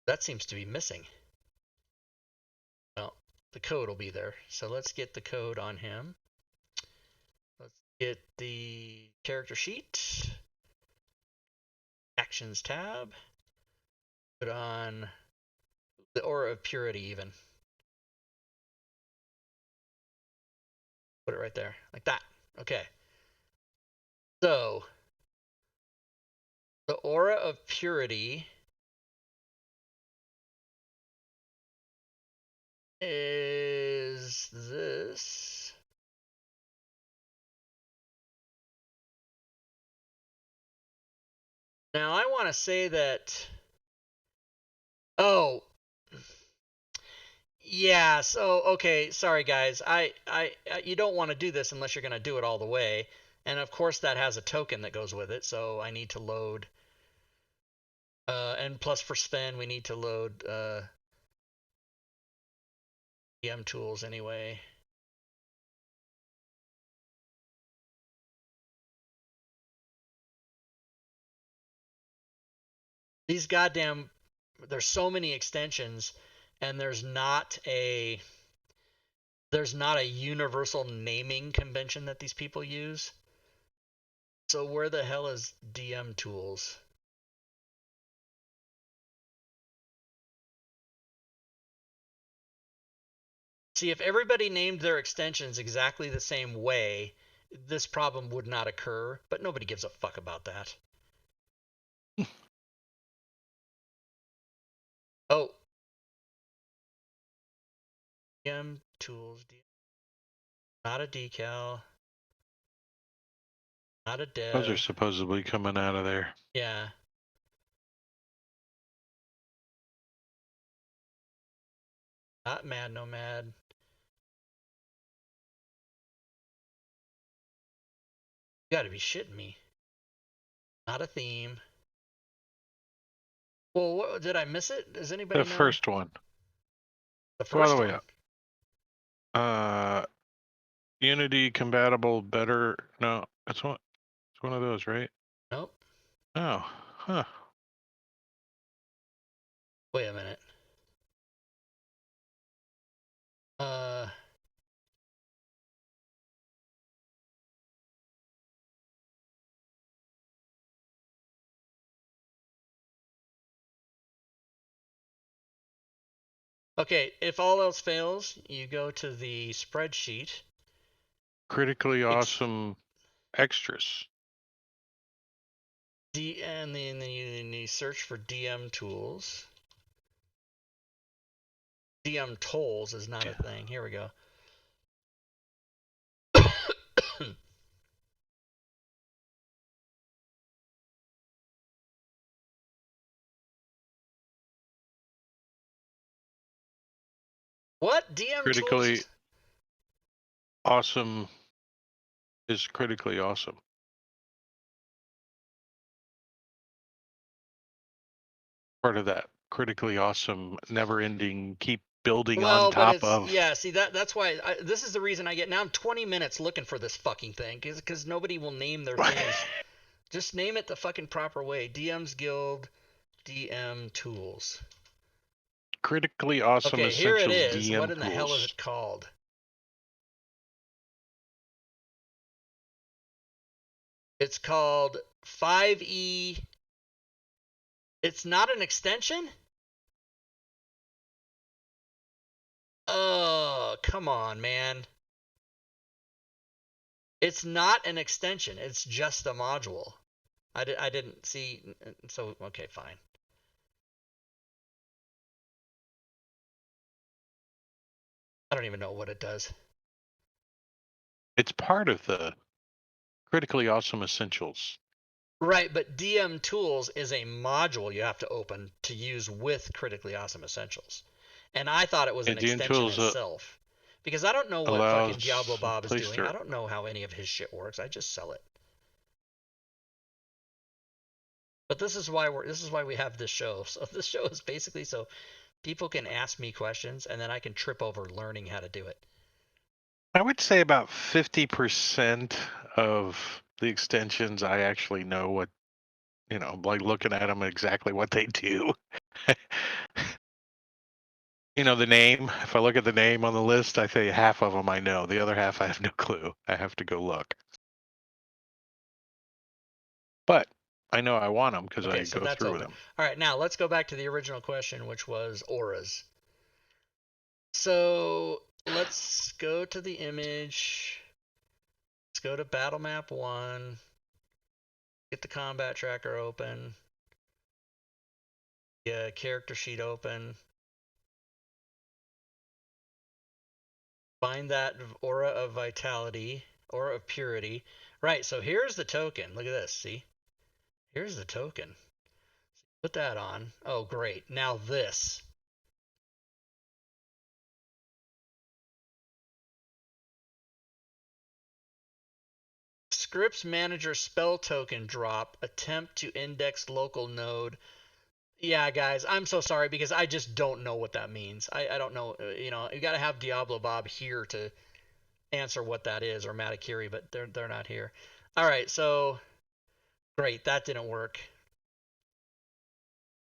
That seems to be missing. Well, the code will be there. So let's get the code on him. Let's get the character sheet. Actions tab. Put on the aura of purity even. Put it right there, like that. Okay. So, the aura of purity is this. Now, I want to say that... Oh. Yeah, so, okay, sorry guys. You don't want to do this unless you're going to do it all the way. And of course that has a token that goes with it, so I need to load... and plus for Sven, we need to load DM tools anyway. These goddamn... There's so many extensions, and there's not a universal naming convention that these people use. So where the hell is DM tools? See, if everybody named their extensions exactly the same way, this problem would not occur, but nobody gives a fuck about that. Oh. DM tools. Not a decal. Not a dev. Those are supposedly coming out of there. Yeah. Not Mad Nomad. You gotta be shitting me. Not a theme. Well, what, did I miss it? Does anybody know? The first one. The first all the way one? Up. Unity compatible better. No, it's one of those, right? Nope. Oh, huh. Wait a minute. Okay, if all else fails, you go to the spreadsheet. Critically awesome extras. And then you search for DM tools. DM tolls is not a thing. Here we go. What? DM critically tools? Awesome is critically awesome. Part of that critically awesome, never-ending, keep building on top of. Yeah, see that's why this is the reason I get. Now I'm 20 minutes looking for this fucking thing because nobody will name their things. Just name it the fucking proper way. DM's Guild, DM tools. Critically awesome. Okay, here it is. DM what in the tools. hell is it called? It's called 5E. It's not an extension? Oh, come on, man. It's not an extension. It's just a module. I didn't see. So, okay, fine. I don't even know what it does. It's part of the Critically Awesome Essentials. Right, but DM Tools is a module you have to open to use with Critically Awesome Essentials. And I thought it was an DM extension Tools itself. Because I don't know what fucking Diablo allows Bob is Play doing. I Store. don't know how any of his shit works. I just sell it. But this is why we have this show. So this show is basically so people can ask me questions and then I can trip over learning how to do it. I would say about 50% of the extensions I actually know what, like looking at them exactly what they do. The name. If I look at the name on the list, I say half of them I know. The other half I have no clue. I have to go look. But I know I want them because Okay, I so go that's through open. them. All right, now let's go back to the original question, which was auras. So let's go to the image. Let's go to Battle Map 1. Get the combat tracker open. The character sheet open. Find that aura of vitality, aura of purity. Right, so here's the token. Look at this, see? Here's the token. Put that on. Oh, great. Now this. Scripts Manager spell token drop. Attempt to index local node. Yeah, guys, I'm so sorry because I just don't know what that means. I don't know. You got to have Diablo Bob here to answer what that is, or Matakiri, but they're not here. All right, so great, that didn't work.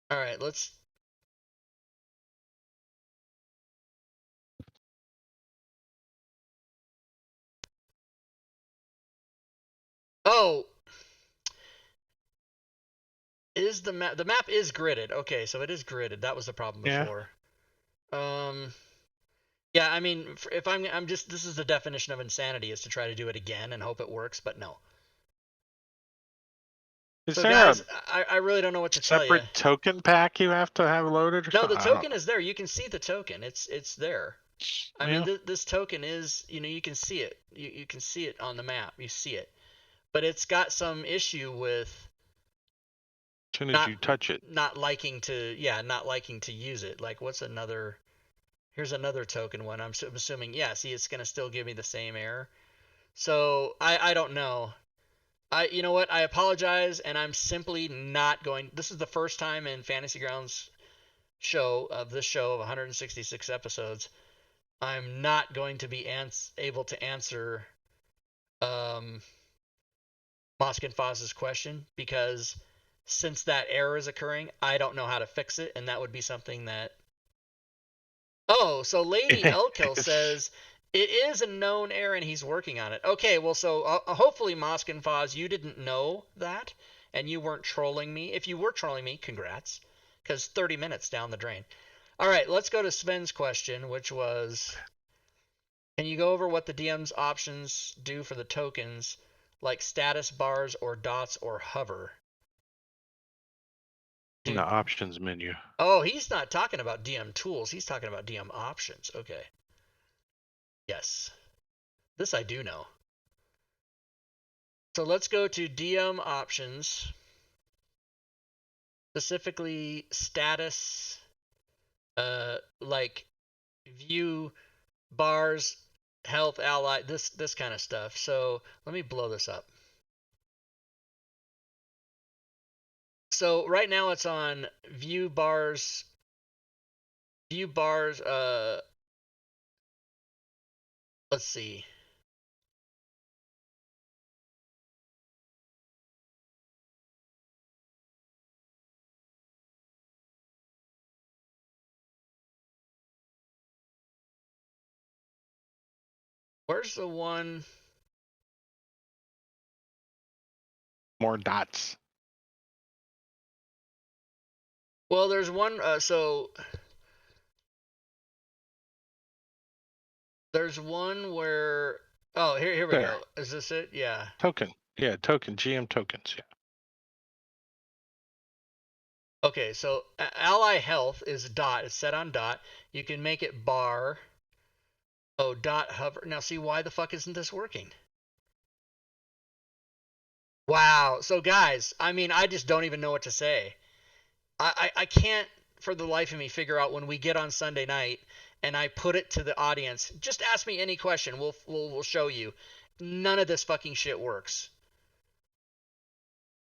All right, let's. Oh, is the map is gridded? Okay, so it is gridded. That was the problem Yeah. before. Yeah, I mean, if I'm just this is the definition of insanity is to try to do it again and hope it works, but no. Is So there guys, a I really don't know what to tell you. separate token pack you have to have loaded or No, something? the token is there. You can see the token. It's there. I Yeah. mean, this token is, you can see it. You can see it on the map. You see it. But it's got some issue with As soon as you touch it. not liking to use it. Like, what's another? Here's another token one. I'm assuming, yeah, see, it's going to still give me the same error. So, I don't know. You know what? I apologize, and I'm simply not going. This is the first time in Fantasy Grounds show of 166 episodes. I'm not going to be able to answer Mosk and Foz's question because since that error is occurring, I don't know how to fix it, and that would be something that. Oh, so Lady Elkill says it is a known error and he's working on it. Okay, well, so hopefully Mosk and Foz, you didn't know that, and you weren't trolling me. If you were trolling me, congrats, because 30 minutes down the drain. All right, let's go to Sven's question, which was, can you go over what the DM's options do for the tokens, like status bars or dots or hover? In the options menu. Oh, he's not talking about DM tools. He's talking about DM options. Okay. Yes. This I do know. So let's go to DM options. Specifically status, like view bars, health, ally, this kind of stuff. So let me blow this up. So right now it's on view bars, let's see. Where's the one? More dots. Well, there's one, so There's one where. Oh, here we There. go. Is this it? Yeah. Token. Yeah, token. GM tokens. Yeah. Okay, so ally health is dot. It's set on dot. You can make it bar. Oh, dot hover. Now see, why the fuck isn't this working? Wow. So guys, I mean, I just don't even know what to say. I can't for the life of me figure out when we get on Sunday night and I put it to the audience. Just ask me any question. We'll show you. None of this fucking shit works.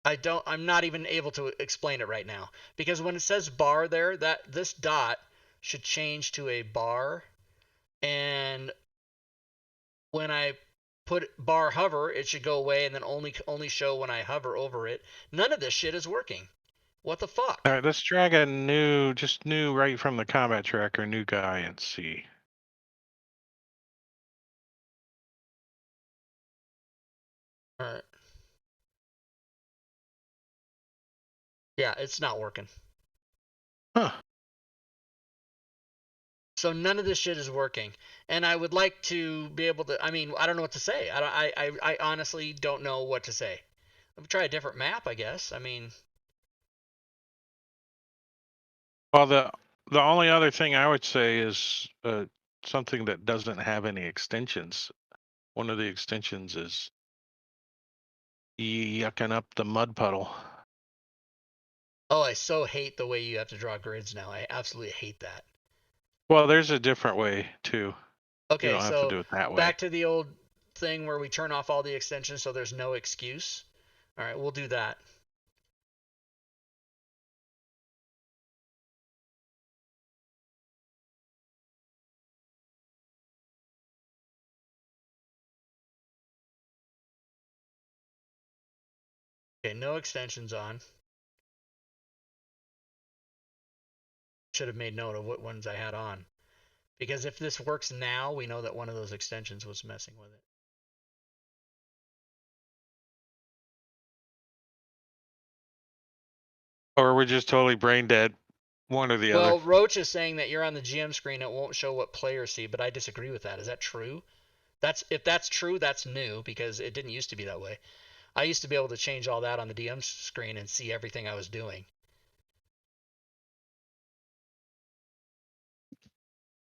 I'm not even able to explain it right now because when it says bar there, that this dot should change to a bar, and when I put bar hover, it should go away and then only show when I hover over it. None of this shit is working. What the fuck? All right, let's drag a new right from the combat tracker, new guy and see. All right. Yeah, it's not working. Huh. So none of this shit is working, and I would like to be able to. I mean, I don't know what to say. I honestly don't know what to say. Let me try a different map, I guess. I mean, Well, the only other thing I would say is something that doesn't have any extensions. One of the extensions is yucking up the mud puddle. oh, I so hate the way you have to draw grids now. I absolutely hate that. Well, there's a different way too. Okay, You don't have so to do it that way. back to the old thing where we turn off all the extensions so there's no excuse. All right, we'll do that. Okay, no extensions on. Should have made note of what ones I had on. Because if this works now, we know that one of those extensions was messing with it. Or we're just totally brain dead. One or the Well, other. Roach is saying that you're on the GM screen, it won't show what players see, but I disagree with that. Is that true? If that's true, that's new because it didn't used to be that way. I used to be able to change all that on the DM screen and see everything I was doing.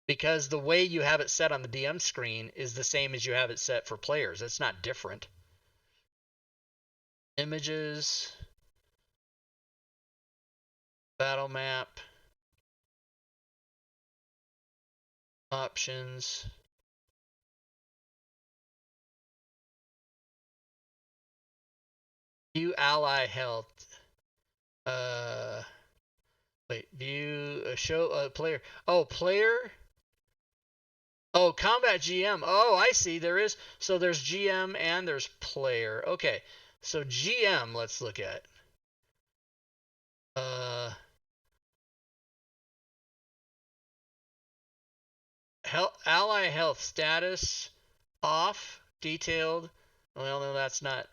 Because the way you have it set on the DM screen is the same as you have it set for players. It's not different. Images, battle map, options. View ally health. Wait, view show player. Oh, player. Oh, combat GM. Oh, I see. So there's GM and there's player. Okay, so GM. Let's look at. Ally health status off detailed. Well, no, that's not.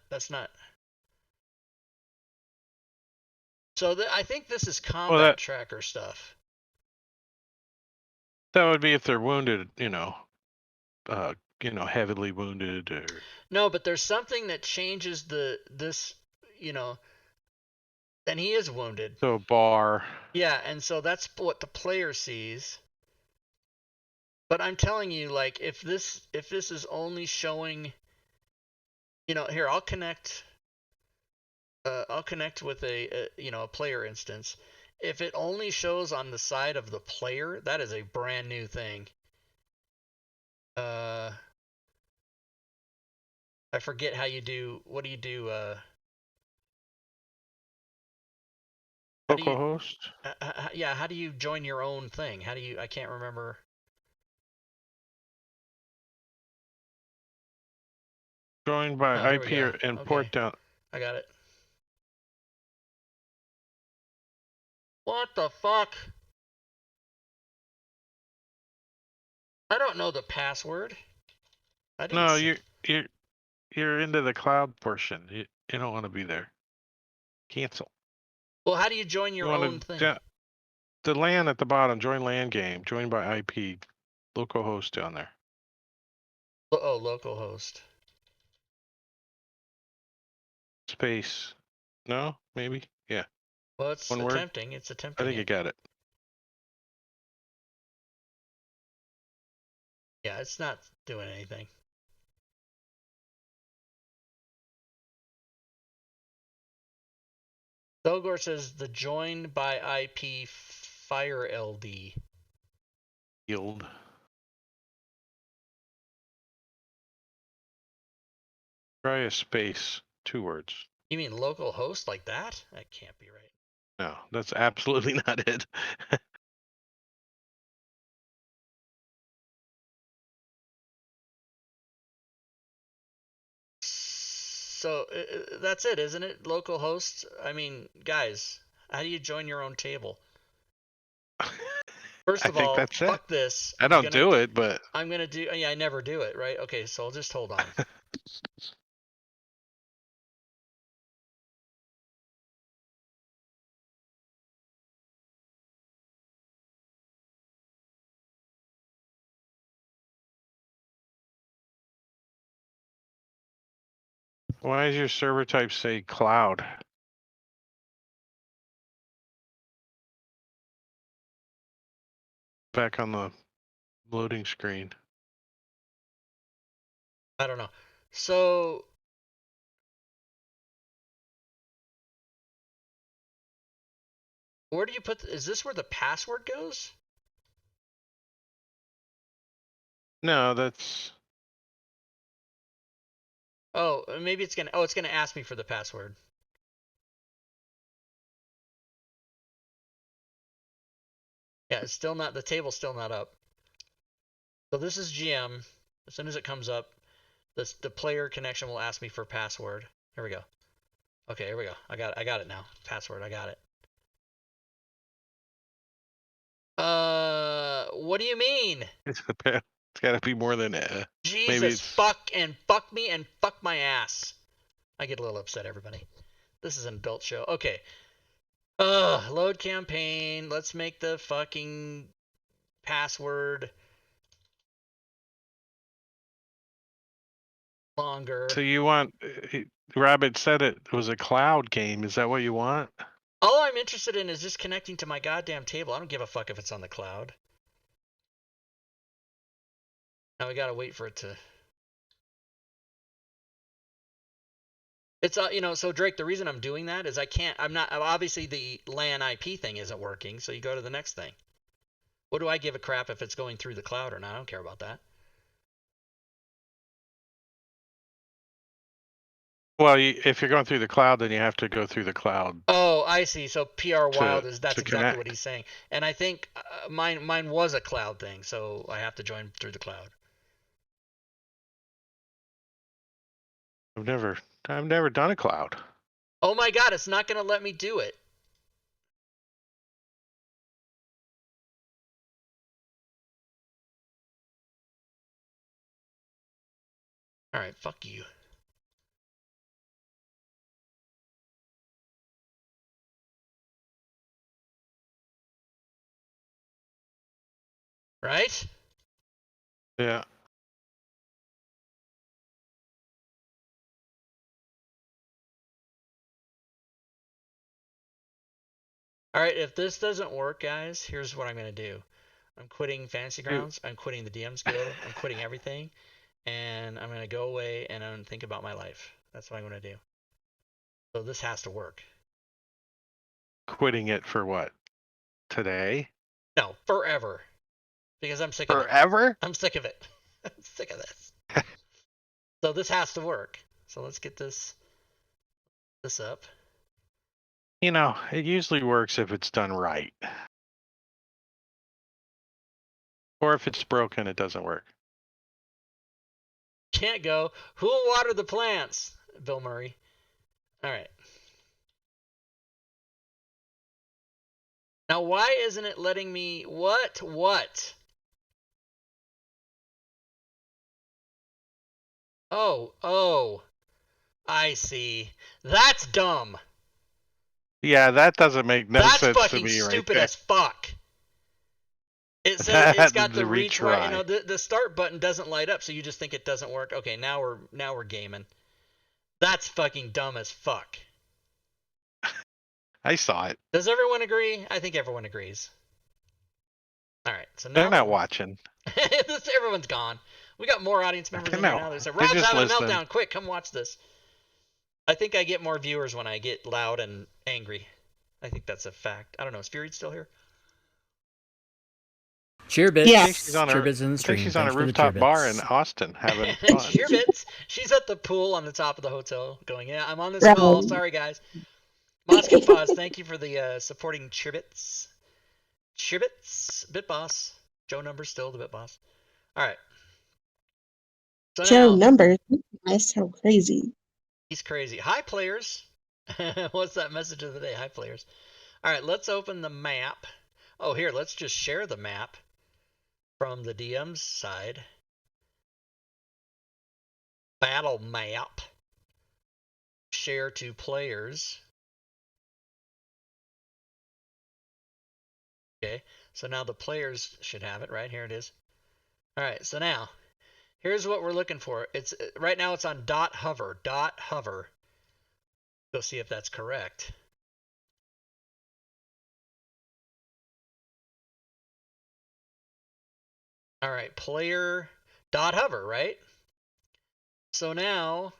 So I think this is combat tracker stuff. That would be if they're wounded, heavily wounded or. No, but there's something that changes this, and he is wounded. So bar. Yeah, and so that's what the player sees. But I'm telling you, like, if this is only showing, here I'll connect with a player instance. If it only shows on the side of the player, that is a brand new thing. I forget how you do. What do you do? Localhost? Yeah, how do you join your own thing? How do you? I can't remember. Joined by IP and port down. I got it. What the fuck? I don't know the password. No, you're into the cloud portion. You don't want to be there. Cancel. Well, how do you join your own thing? The LAN at the bottom. Join LAN game. Join by IP. Localhost down there. Oh, localhost. Space. No, maybe. Yeah. Well, it's One word. attempting. It's I attempting think you it. got it. Yeah, it's not doing anything. Thogor says the joined by IP Fire LD. Yield. Try a space. 2 words. You mean localhost like that? That can't be right. No, that's absolutely not it. So that's it, isn't it? Localhost. I mean, guys, how do you join your own table? First I of think all, that's it. fuck this. I don't do it, but I'm gonna do. Yeah, I never do it. Right? Okay, so I'll just hold on. why does your server type say cloud? Back on the loading screen. I don't know. So where do you put? Is this where the password goes? No, that's Oh, maybe it's gonna. Oh, it's gonna ask me for the password. Yeah, it's still not. The table's still not up. So this is GM. As soon as it comes up, the player connection will ask me for password. Here we go. Okay, here we go. I got it now. Password. I got it. What do you mean? it's got to be more than Jesus, maybe it's fuck and fuck me and fuck my ass. I get a little upset, everybody. This is an adult show. Okay. Load campaign. Let's make the fucking password longer. So you want Rabbit said it was a cloud game. Is that what you want? All I'm interested in is just connecting to my goddamn table. I don't give a fuck if it's on the cloud. Now we gotta wait for it to. It's so Drake, the reason I'm doing that is I'm not obviously the LAN IP thing isn't working, so you go to the next thing. What do I give a crap if it's going through the cloud or not? I don't care about that. Well, if you're going through the cloud, then you have to go through the cloud. Oh, I see. So PR Wild that's exactly connect. what he's saying. And I think mine was a cloud thing, so I have to join through the cloud. I've never done a cloud. Oh my god, it's not going to let me do it. All right, fuck you. Right? Yeah. All right, if this doesn't work, guys, here's what I'm going to do. I'm quitting Fantasy Grounds. I'm quitting the DM's Guild. I'm quitting everything. And I'm going to go away and I'm going to think about my life. That's what I'm going to do. So this has to work. Quitting it for what? Today? No, forever. Because I'm sick of it. Forever? I'm sick of it. I'm sick of this. So this has to work. So let's get this up. You know, it usually works if it's done right. Or if it's broken, it doesn't work. Can't go. Who'll water the plants? Bill Murray. All right. Now, why isn't it letting me... What? Oh. I see. That's dumb. Yeah, that doesn't make no sense to me right there. That's fucking stupid as fuck. It says it's got The the retry. You know, retry. the start button doesn't light up, so you just think it doesn't work. Okay, now we're gaming. That's fucking dumb as fuck. I saw it. Does everyone agree? I think everyone agrees. All right, so They're now not watching. everyone's gone. We got more audience members in here No, now. They said, they're "Rob's just having a listening. meltdown. Quick, come watch this." I think I get more viewers when I get loud and angry. I think that's a fact. I don't know. Is Fury still here? Cheerbits. Yes. I think she's on a, Cheerbits in the I stream. think she's on a Thanks for the rooftop bar in cheerbits. Austin having fun. Cheerbits. She's at the pool on the top of the hotel going, "Yeah, I'm on this Right. call. Sorry, guys." Moscow Pause, thank you for the supporting Cheerbits. Cheerbits. Bitboss. Joe Numbers still the Bitboss. All right. So Joe now, Numbers. You guys sound crazy. he's crazy. Hi, players. What's that message of the day? Hi, players. All right, let's open the map. Oh, here, let's just share the map from the DM's side. Battle map. Share to players. Okay, so now the players should have it, right? Here it is. All right, so now, here's what we're looking for. It's right now it's on .hover. .hover. Go see if that's correct. All right, player .hover, right? So now,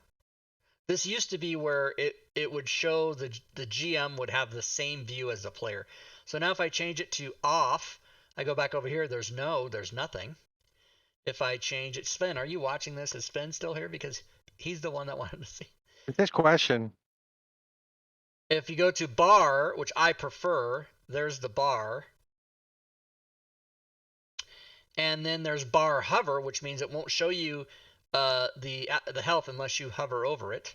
this used to be where it would show the GM would have the same view as the player. So now if I change it to off, I go back over here, there's nothing. If I change it, Sven, are you watching this? Is Sven still here? Because he's the one that wanted to see. This question. If you go to bar, which I prefer, there's the bar. And then there's bar hover, which means it won't show you the health unless you hover over it.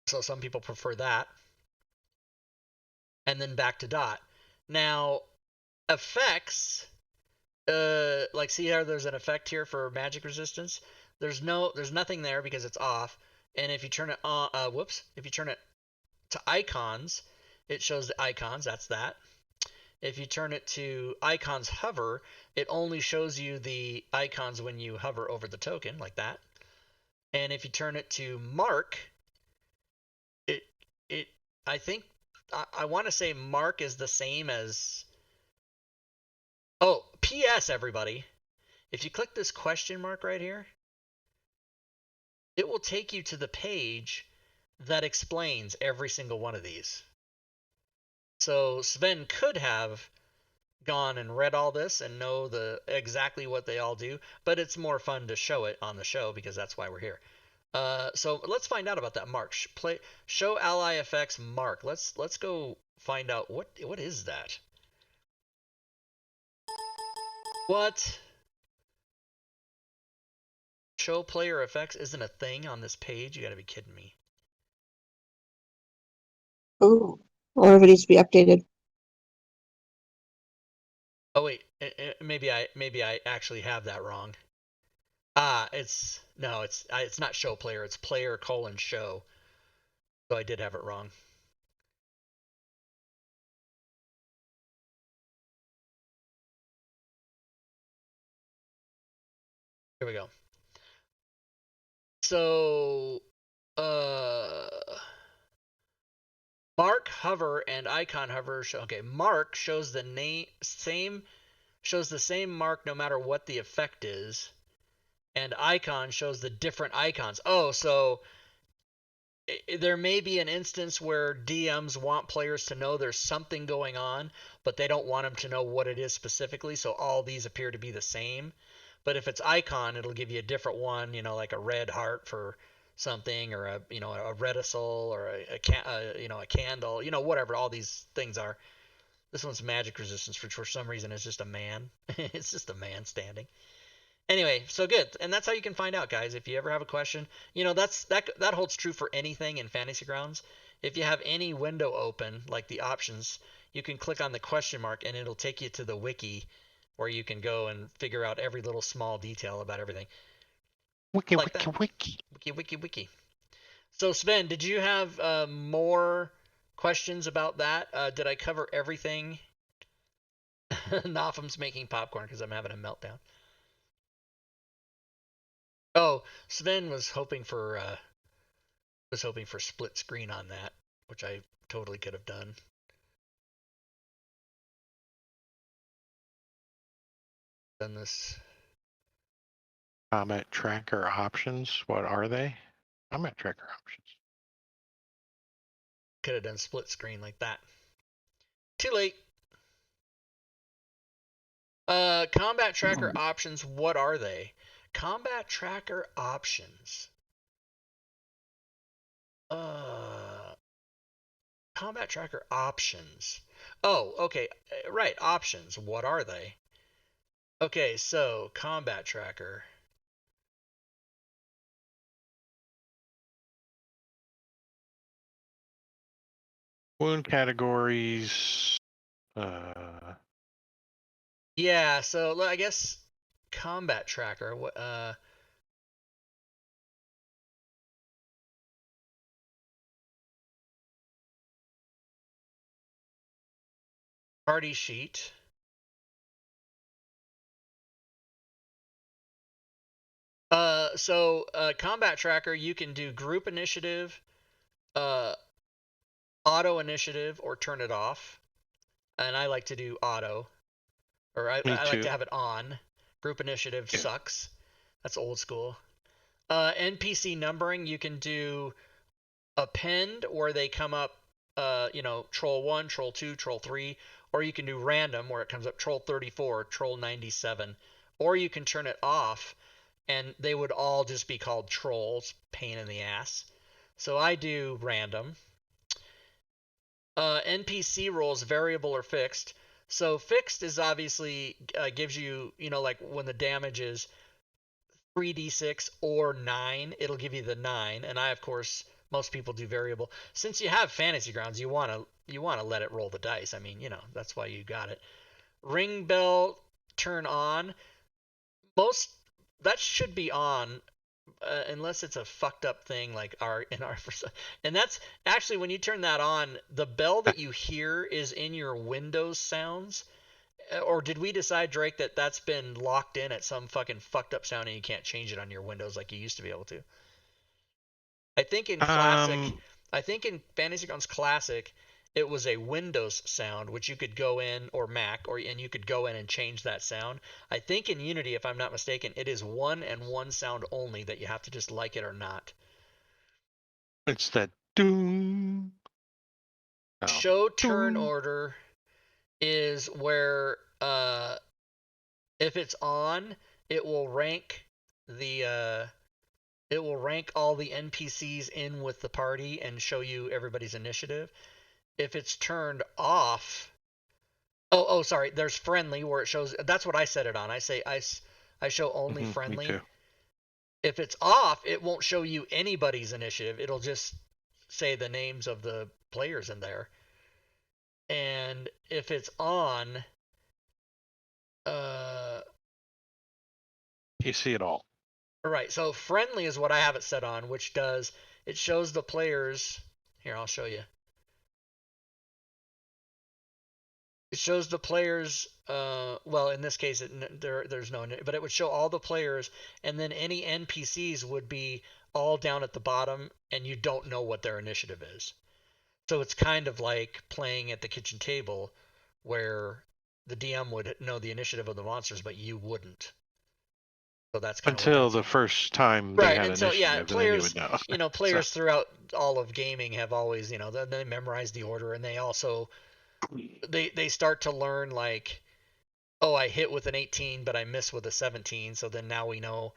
So some people prefer that. And then back to dot. Now, effects, like see how there's an effect here for magic resistance? There's nothing there because it's off. And if you turn it on, if you turn it to icons, it shows the icons. That's that. If you turn it to icons hover, it only shows you the icons when you hover over the token, like that. And if you turn it to mark, I think I want to say mark is the same as. Oh, P.S. everybody, if you click this question mark right here, it will take you to the page that explains every single one of these. So Sven could have gone and read all this and know exactly what they all do, but it's more fun to show it on the show because that's why we're here. So let's find out about that mark. Show ally effects mark. Let's go find out what is that. What? Show player effects isn't a thing on this page? You gotta be kidding me. Oh, I wonder if it needs to be updated. Oh wait, maybe I actually have that wrong. It's not show player. It's player : show. So I did have it wrong. Here we go. So, mark hover and icon hover. Okay, mark shows the same mark no matter what the effect is, and icon shows the different icons. Oh, so there may be an instance where DMs want players to know there's something going on, but they don't want them to know what it is specifically, so all these appear to be the same. But if it's icon, it'll give you a different one, like a red heart for something, or a reticule, or a candle, whatever all these things are. This one's magic resistance, which for some reason is just a man. It's just a man standing. Anyway, so good, and that's how you can find out, guys. If you ever have a question, that holds true for anything in Fantasy Grounds. If you have any window open, like the options, you can click on the question mark, and it'll take you to the wiki, where you can go and figure out every little small detail about everything. Wiki. So Sven, did you have more questions about that? Did I cover everything? Notham's making popcorn because I'm having a meltdown. Oh, Sven was hoping for split screen on that, which I totally could have done. Done this. Comment tracker options. What are they? Comment tracker options. Could have done split screen like that. Too late. Combat tracker options. What are they? Combat tracker options. Combat tracker options. Oh, okay. Right. Options. What are they? Okay, so combat tracker. Wound categories. Yeah, so I guess combat tracker. Party sheet. So combat tracker, you can do group initiative, auto initiative, or turn it off. And I like to do auto, or I like to have it on. Group initiative sucks. That's old school. NPC numbering, you can do append, where they come up, troll 1, troll 2, troll 3, or you can do random, where it comes up troll 34, troll 97, or you can turn it off, and they would all just be called trolls. Pain in the ass. So I do random. NPC rolls, variable or fixed. So fixed is obviously gives you, like when the damage is 3d6 or 9, it'll give you the 9. And I, of course, most people do variable. Since you have Fantasy Grounds, you want to let it roll the dice. I mean, that's why you got it. Ring bell turn on. That should be on, unless it's a fucked up thing like and that's actually, when you turn that on, the bell that you hear is in your Windows sounds. Or did we decide, Drake, that that's been locked in at some fucking fucked up sound and you can't change it on your Windows like you used to be able to? I think in Fantasy Grounds Classic, it was a Windows sound, which you could go in, or Mac, and you could go in and change that sound. I think in Unity, if I'm not mistaken, it is one and one sound only that you have to just like it or not. It's that doom. Oh. Show turn order is where if it's on, it will rank all the NPCs in with the party and show you everybody's initiative. If it's turned off, sorry, there's friendly, where it shows. That's what I set it on. I say I show only friendly. Me too. If it's off, it won't show you anybody's initiative. It'll just say the names of the players in there. And if it's on, you see it all. Right. So friendly is what I have it set on, which it shows the players. Here, I'll show you. It shows the players. Well, in this case, there's no, but it would show all the players, and then any NPCs would be all down at the bottom, and you don't know what their initiative is. So it's kind of like playing at the kitchen table, where the DM would know the initiative of the monsters, but you wouldn't. So that's kind until the first time they had initiative, yeah, players, and then you would know. Players throughout all of gaming have always, they memorize the order, and they also they start to learn, like, oh, I hit with an 18, but I miss with a 17, so then now we know.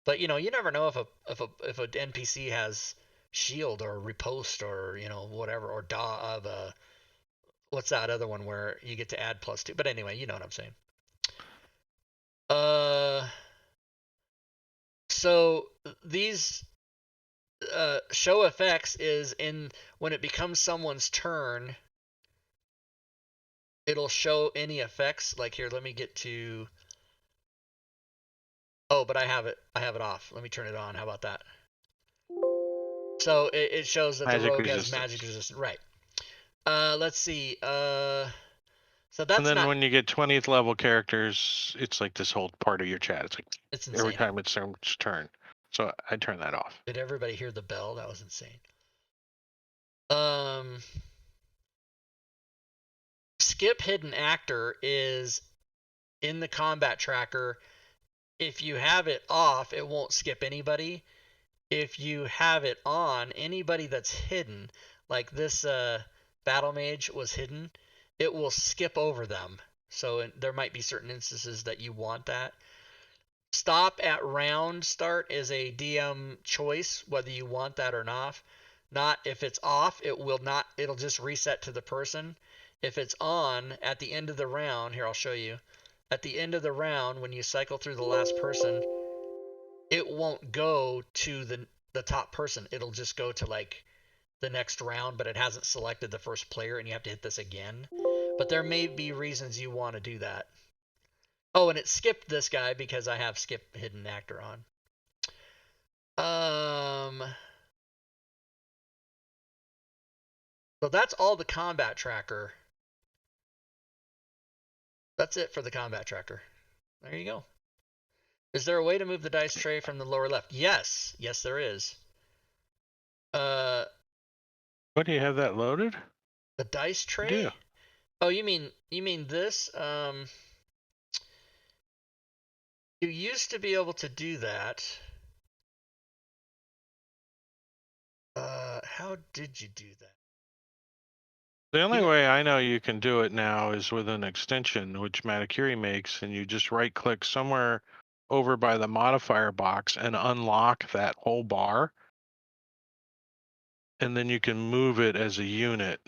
But you never know if a NPC has shield or riposte or whatever, or what's that other one where you get to add +2? But anyway, you know what I'm saying. So these show effects is when it becomes someone's turn, it'll show any effects. Like, here, let me get to. Oh, but I have it off. Let me turn it on. How about that? So it shows that the rogue has magic resistance. Right. Let's see. So that's And then not. when you get 20th level characters, it's like this whole part of your chat. It's like It's insane. every time it's someone's turn. So I turn that off. Did everybody hear the bell? That was insane. Skip hidden actor is in the combat tracker. If you have it off, it won't skip anybody. If you have it on, anybody that's hidden, like this battle mage was hidden, it will skip over them. So there might be certain instances that you want that. Stop at round start is a DM choice, whether you want that or not. Not if it's off, it will not. It'll just reset to the person. If it's on at the end of the round, here I'll show you. At the end of the round, when you cycle through the last person, it won't go to the top person. It'll just go to like the next round, but it hasn't selected the first player, and you have to hit this again. But there may be reasons you want to do that. Oh, and it skipped this guy because I have skip hidden actor on. So that's all the combat tracker. That's it for the combat tracker. There you go. Is there a way to move the dice tray from the lower left? Yes. Yes, there is. What, do you have that loaded? The dice tray? I do. Oh, you mean this? You used to be able to do that. How did you do that? The only way I know you can do it now is with an extension, which Matakiri makes, and you just right-click somewhere over by the modifier box and unlock that whole bar, and then you can move it as a unit.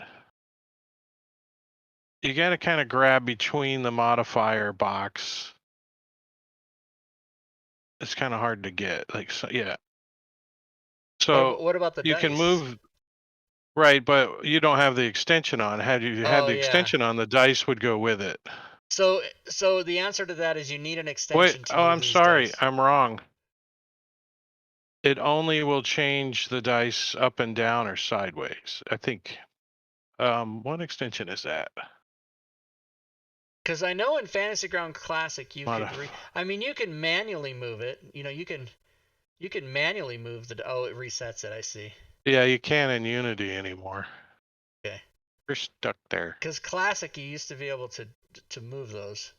You got to kind of grab between the modifier box. It's kind of hard to get. Like, so, yeah. So what about the you dice? can move, right? But you don't have the extension on. Had you had the extension on, the dice would go with it. So the answer to that is you need an extension. Wait, to move I'm these sorry, dice. I'm wrong. It only will change the dice up and down or sideways. I think. What extension is that? Because I know in Fantasy Ground Classic you can. I mean, you can manually move it. You know, you can manually move the. Oh, it resets it. I see. Yeah, you can't in Unity anymore. Okay. You're stuck there. Because Classic, you used to be able to move those.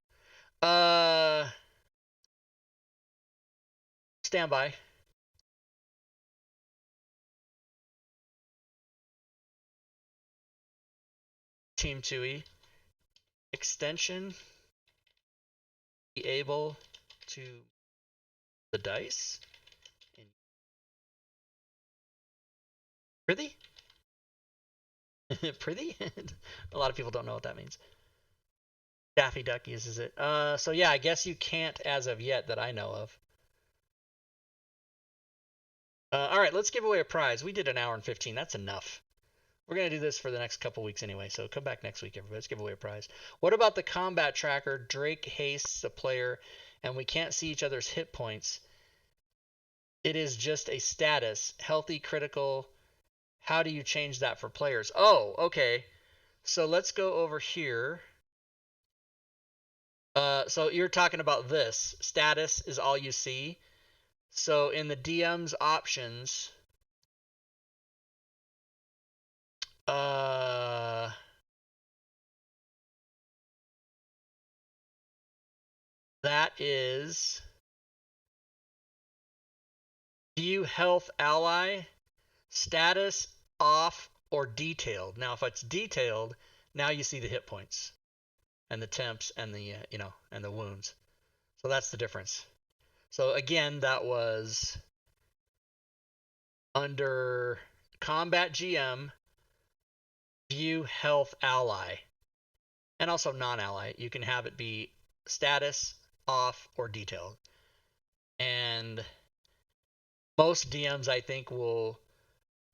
Stand by. Team 2E. Extension. Be able to the dice. Pretty? Pretty? A lot of people don't know what that means. Daffy Duck uses it. So yeah, I guess you can't as of yet that I know of. All right, let's give away a prize. We did an hour and 15. That's enough. We're going to do this for the next couple weeks anyway, so come back next week, everybody. Let's give away a prize. What about the combat tracker? Drake hastes a player, and we can't see each other's hit points. It is just a status. Healthy, critical. How do you change that for players? Oh, okay. So let's go over here. So you're talking about this. Status is all you see. So in the DM's options, that is view health ally, status off or detailed. Now if it's detailed, now you see the hit points and the temps and the and the wounds. So that's the difference. So again, that was under combat GM, view health ally, and also non-ally. You can have it be status, off, or detailed. And most DMs, I think, will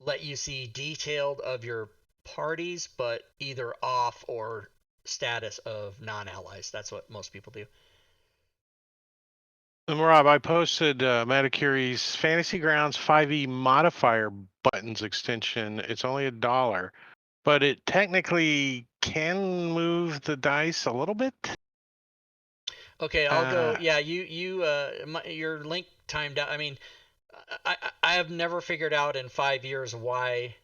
let you see detailed of your parties, but either off or status of non-allies. That's what most people do. And Rob, I posted Matakiri's Fantasy Grounds 5e modifier buttons extension. It's only $1. but it technically can move the dice a little bit. Okay, I'll go. Yeah, your link timed out. I mean, I have never figured out in 5 years why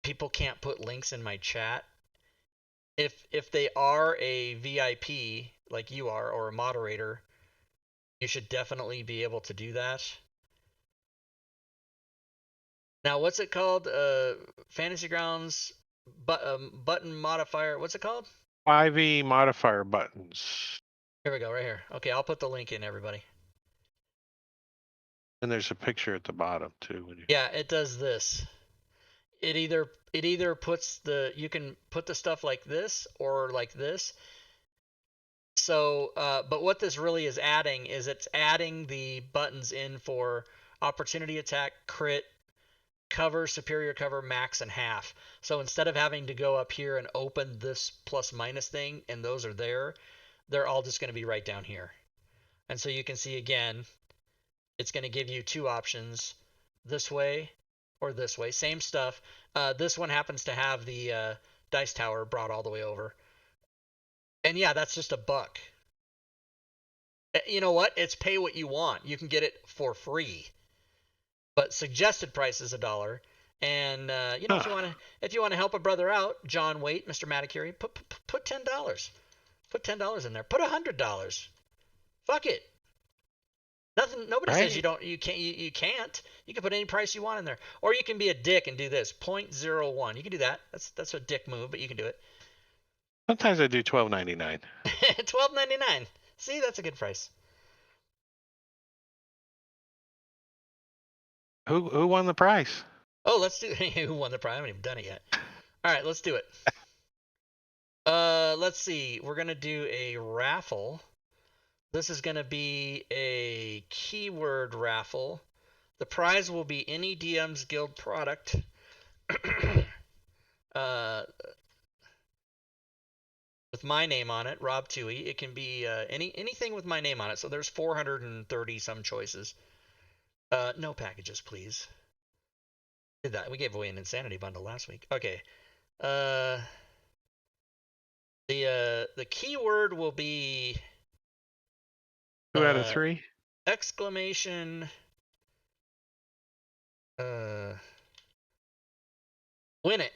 people can't put links in my chat. If they are a VIP like you are or a moderator, you should definitely be able to do that. Now, what's it called? Fantasy Grounds button modifier. What's it called? 5e modifier buttons. Here we go, right here. Okay, I'll put the link in, everybody. And there's a picture at the bottom too. Yeah, it does this. It either puts you can put the stuff like this or like this. So, but what this really is adding is it's adding the buttons in for opportunity attack, crit, cover, superior cover, max, and half. So instead of having to go up here and open this plus minus thing, and those are there, they're all just going to be right down here. And so you can see again, it's going to give you two options, this way or this way. Same stuff. This one happens to have the dice tower brought all the way over. And yeah, that's just $1. You know what? It's pay what you want. You can get it for free. But suggested price is $1. And if you want to help a brother out, John Waite, Mr. Maticuri, put $10. Put $10 in there. Put $100. Fuck it. Nobody says you can't. You can put any price you want in there. Or you can be a dick and do this. 0.01. You can do that. That's a dick move, but you can do it. Sometimes I do $12.99. $12.99. See, that's a good price. Who won the prize? Oh, let's do who won the prize. I haven't even done it yet. All right, let's do it. Let's see. We're gonna do a raffle. This is gonna be a keyword raffle. The prize will be any DM's Guild product. With my name on it, Rob Toohey. It can be anything with my name on it. So there's 430 some choices. No packages, please. Did that? We gave away an Insanity bundle last week. Okay. The keyword will be 2 out of 3. Exclamation. Win it.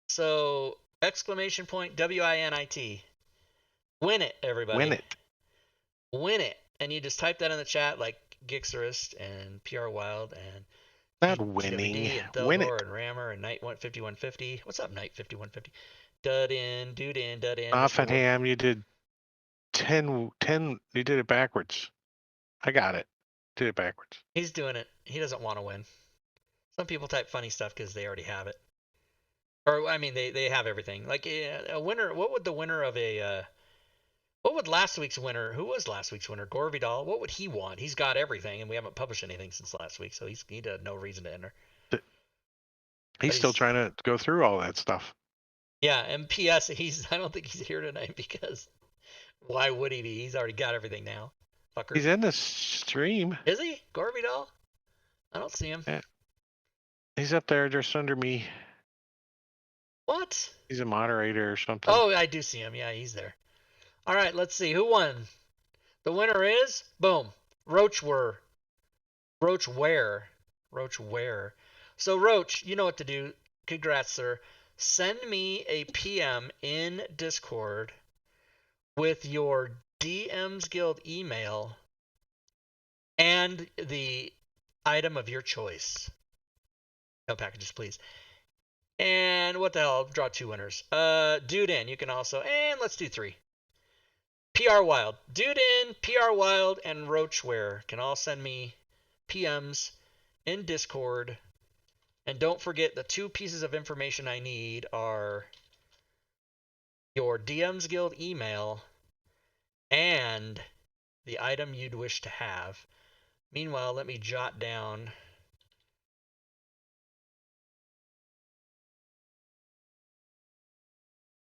So exclamation point WINIT. Win it, everybody. Win it. Win it. And you just type that in the chat like Gixerist and PR Wild and not winning. And Win it. And Rammer and Knight 5150. What's up, Knight 5150? Dud in. Offhand, you did 10. You did it backwards. I got it. Did it backwards. He's doing it. He doesn't want to win. Some people type funny stuff because they already have it. Or, I mean, they have everything. Like, a winner, what would the winner of what would last week's winner, who was last week's winner? Gore Vidal, what would he want? He's got everything, and we haven't published anything since last week, so he had no reason to enter. He's still trying to go through all that stuff. Yeah, and P.S., I don't think he's here tonight because why would he be? He's already got everything now. Fucker. He's in the stream. Is he? Gore Vidal? I don't see him. Yeah. He's up there just under me. What? He's a moderator or something. Oh, I do see him. Yeah, he's there. All right, let's see. Who won? The winner is, boom, Roachware. So, Roach, you know what to do. Congrats, sir. Send me a PM in Discord with your DM's Guild email and the item of your choice. No packages, please. And what the hell? I'll draw 2 winners. Dude in, you can also, and let's do 3. PR Wild. Dude in, PR Wild, and Roachware can all send me PMs in Discord. And don't forget, the 2 pieces of information I need are your DM's Guild email and the item you'd wish to have. Meanwhile, let me jot down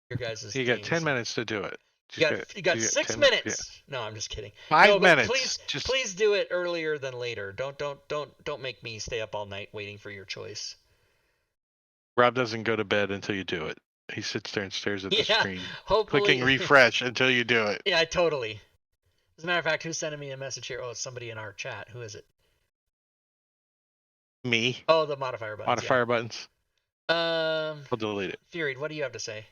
your guys' You got 10 minutes to do it. You got 6 minutes. Yeah. No, I'm just kidding. 5 minutes. Please do it earlier than later. Don't make me stay up all night waiting for your choice. Rob doesn't go to bed until you do it. He sits there and stares at the Yeah, screen, hopefully. clicking refresh until you do it. Yeah, totally. As a matter of fact, who's sending me a message here? Oh, it's somebody in our chat. Who is it? Me. Oh, the modifier buttons. Modifier buttons. I'll delete it. Fury, what do you have to say?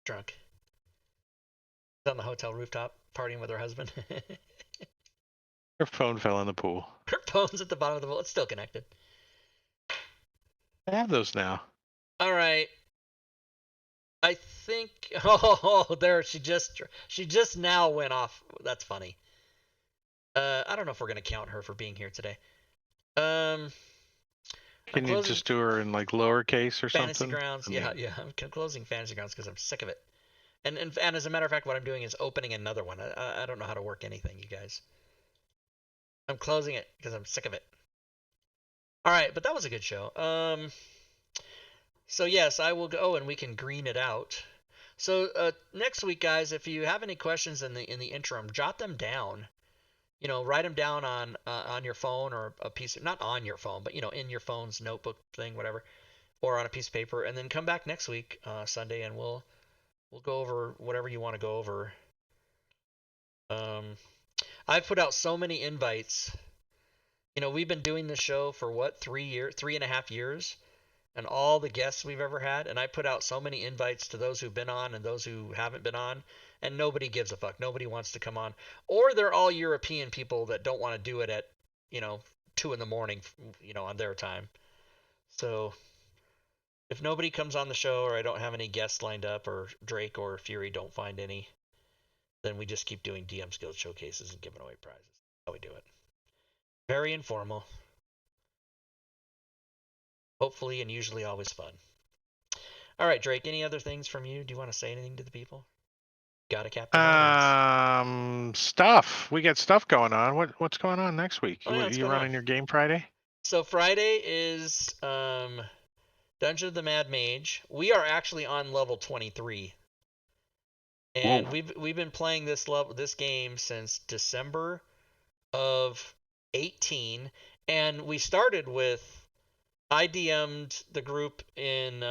Drunk. On the hotel rooftop, partying with her husband. Her phone fell in the pool. Her phone's at the bottom of the pool. It's still connected. I have those now. All right. I think. Oh, there. She just now went off. That's funny. I don't know if we're gonna count her for being here today. Can you just do her in like lowercase or Fantasy something? Grounds. Yeah. I'm closing Fantasy Grounds because I'm sick of it. And as a matter of fact, what I'm doing is opening another one. I don't know how to work anything, you guys. I'm closing it because I'm sick of it. All right, but that was a good show. So yes, I will go. Oh, and we can green it out. So next week, guys, if you have any questions in the interim, jot them down. You know, write them down on your phone or a piece, not on your phone, but in your phone's notebook thing, whatever, or on a piece of paper, and then come back next week, Sunday, and we'll go over whatever you want to go over. I've put out so many invites. We've been doing this show for what, 3.5 years, and all the guests we've ever had, and I put out so many invites to those who've been on and those who haven't been on, and nobody gives a fuck. Nobody wants to come on, or they're all European people that don't want to do it at 2 in the morning, on their time. So if nobody comes on the show, or I don't have any guests lined up, or Drake or Fury don't find any, then we just keep doing DM Skills showcases and giving away prizes. That's how we do it. Very informal. Hopefully and usually always fun. All right, Drake, any other things from you? Do you want to say anything to the people? Got a Captain? Stuff. We got stuff going on. What's going on next week? Oh, yeah, you running your game Friday? So Friday is Dungeon of the Mad Mage. We are actually on level 23. And Whoa. we've been playing this game since December of 18, and we started with, I DM'd the group in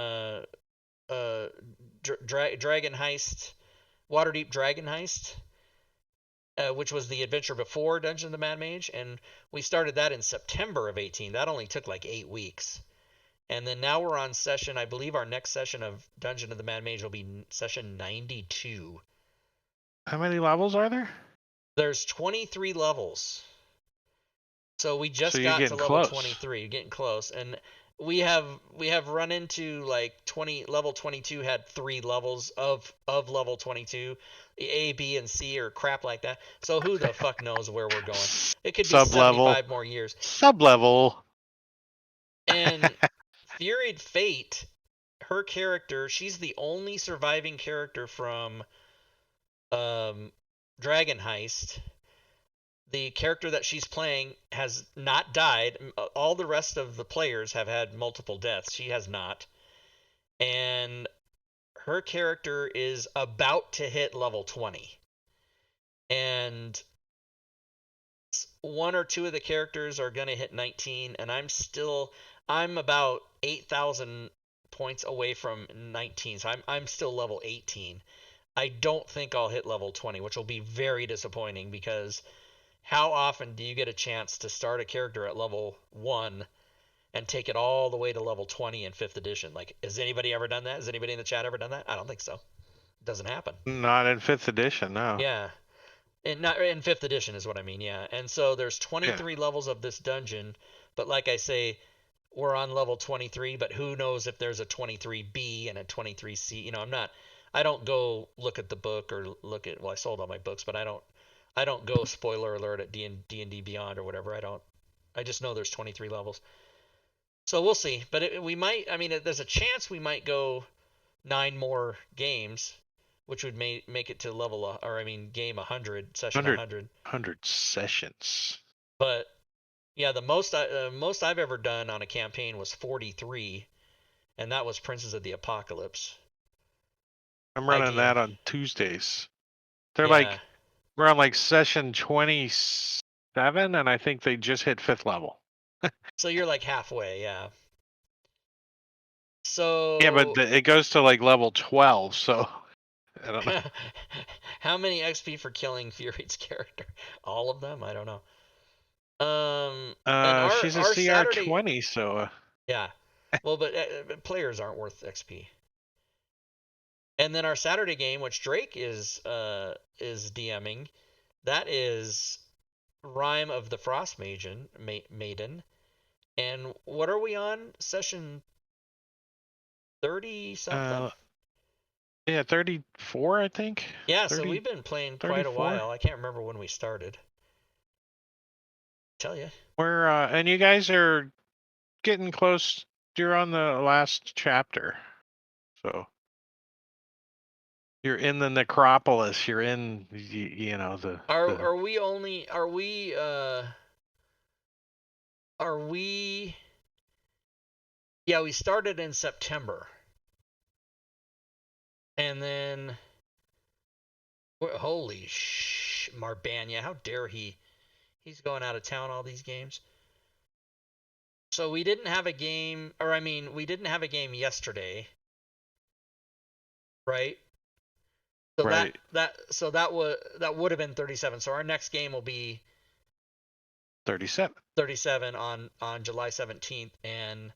Dragon Heist, Waterdeep Dragon Heist, which was the adventure before Dungeon of the Mad Mage, and we started that in September of 18. That only took like 8 weeks. And then now we're on session, I believe our next session of Dungeon of the Mad Mage will be session 92. How many levels are there? There's 23 levels. So we just got to level 23. You're getting close. And we have run into like level 22 had 3 levels of level 22. A, B, and C or crap like that. So who the fuck knows where we're going? It could be 75 more years. Sub-level. And Furied Fate, her character, she's the only surviving character from Dragon Heist. The character that she's playing has not died. All the rest of the players have had multiple deaths. She has not. And her character is about to hit level 20. And 1 or 2 of the characters are going to hit 19, and I'm about 8,000 points away from 19, so I'm still level 18. I don't think I'll hit level 20, which will be very disappointing, because how often do you get a chance to start a character at level 1 and take it all the way to level 20 in 5th edition? Like, has anybody ever done that? Has anybody in the chat ever done that? I don't think so. It doesn't happen. Not in 5th edition, no. Yeah. And not in 5th edition is what I mean, yeah. And so there's 23 levels of this dungeon, but like I say, we're on level 23, but who knows if there's a 23B and a 23C. I don't go look at the book or I sold all my books, but I don't go spoiler alert at D&D Beyond or whatever. I just know there's 23 levels. So we'll see. But there's a chance we might go 9 more games, which would make it to game 100, session 100. 100 sessions. But yeah, the most I've ever done on a campaign was 43, and that was Princes of the Apocalypse. I'm running that on Tuesdays. We're on like session 27, and I think they just hit 5th level. So you're like halfway, yeah. Yeah, but So it goes to like level 12, so I don't know. how many XP for killing Fury's character? All of them? I don't know. And She's a our CR Saturday, 20, so yeah. Well, but players aren't worth XP. And then our Saturday game, which Drake is DMing, that is Rime of the Frost Maiden. And what are we on? Session 30 something? yeah, 34, I think. Yeah, so 30, we've been playing quite a 34. while. I can't remember when we started. Tell you. We're and you guys are getting close. You're on the last chapter, so you're in the necropolis. You're in, you know, the Are we only are we yeah, we started in September. And then holy Marbanya, how dare he? He's going out of town all these games. So we didn't have a game, or I mean, we didn't have a game yesterday, right? So right. that would have been 37. So our next game will be 37. 37 on July 17th, and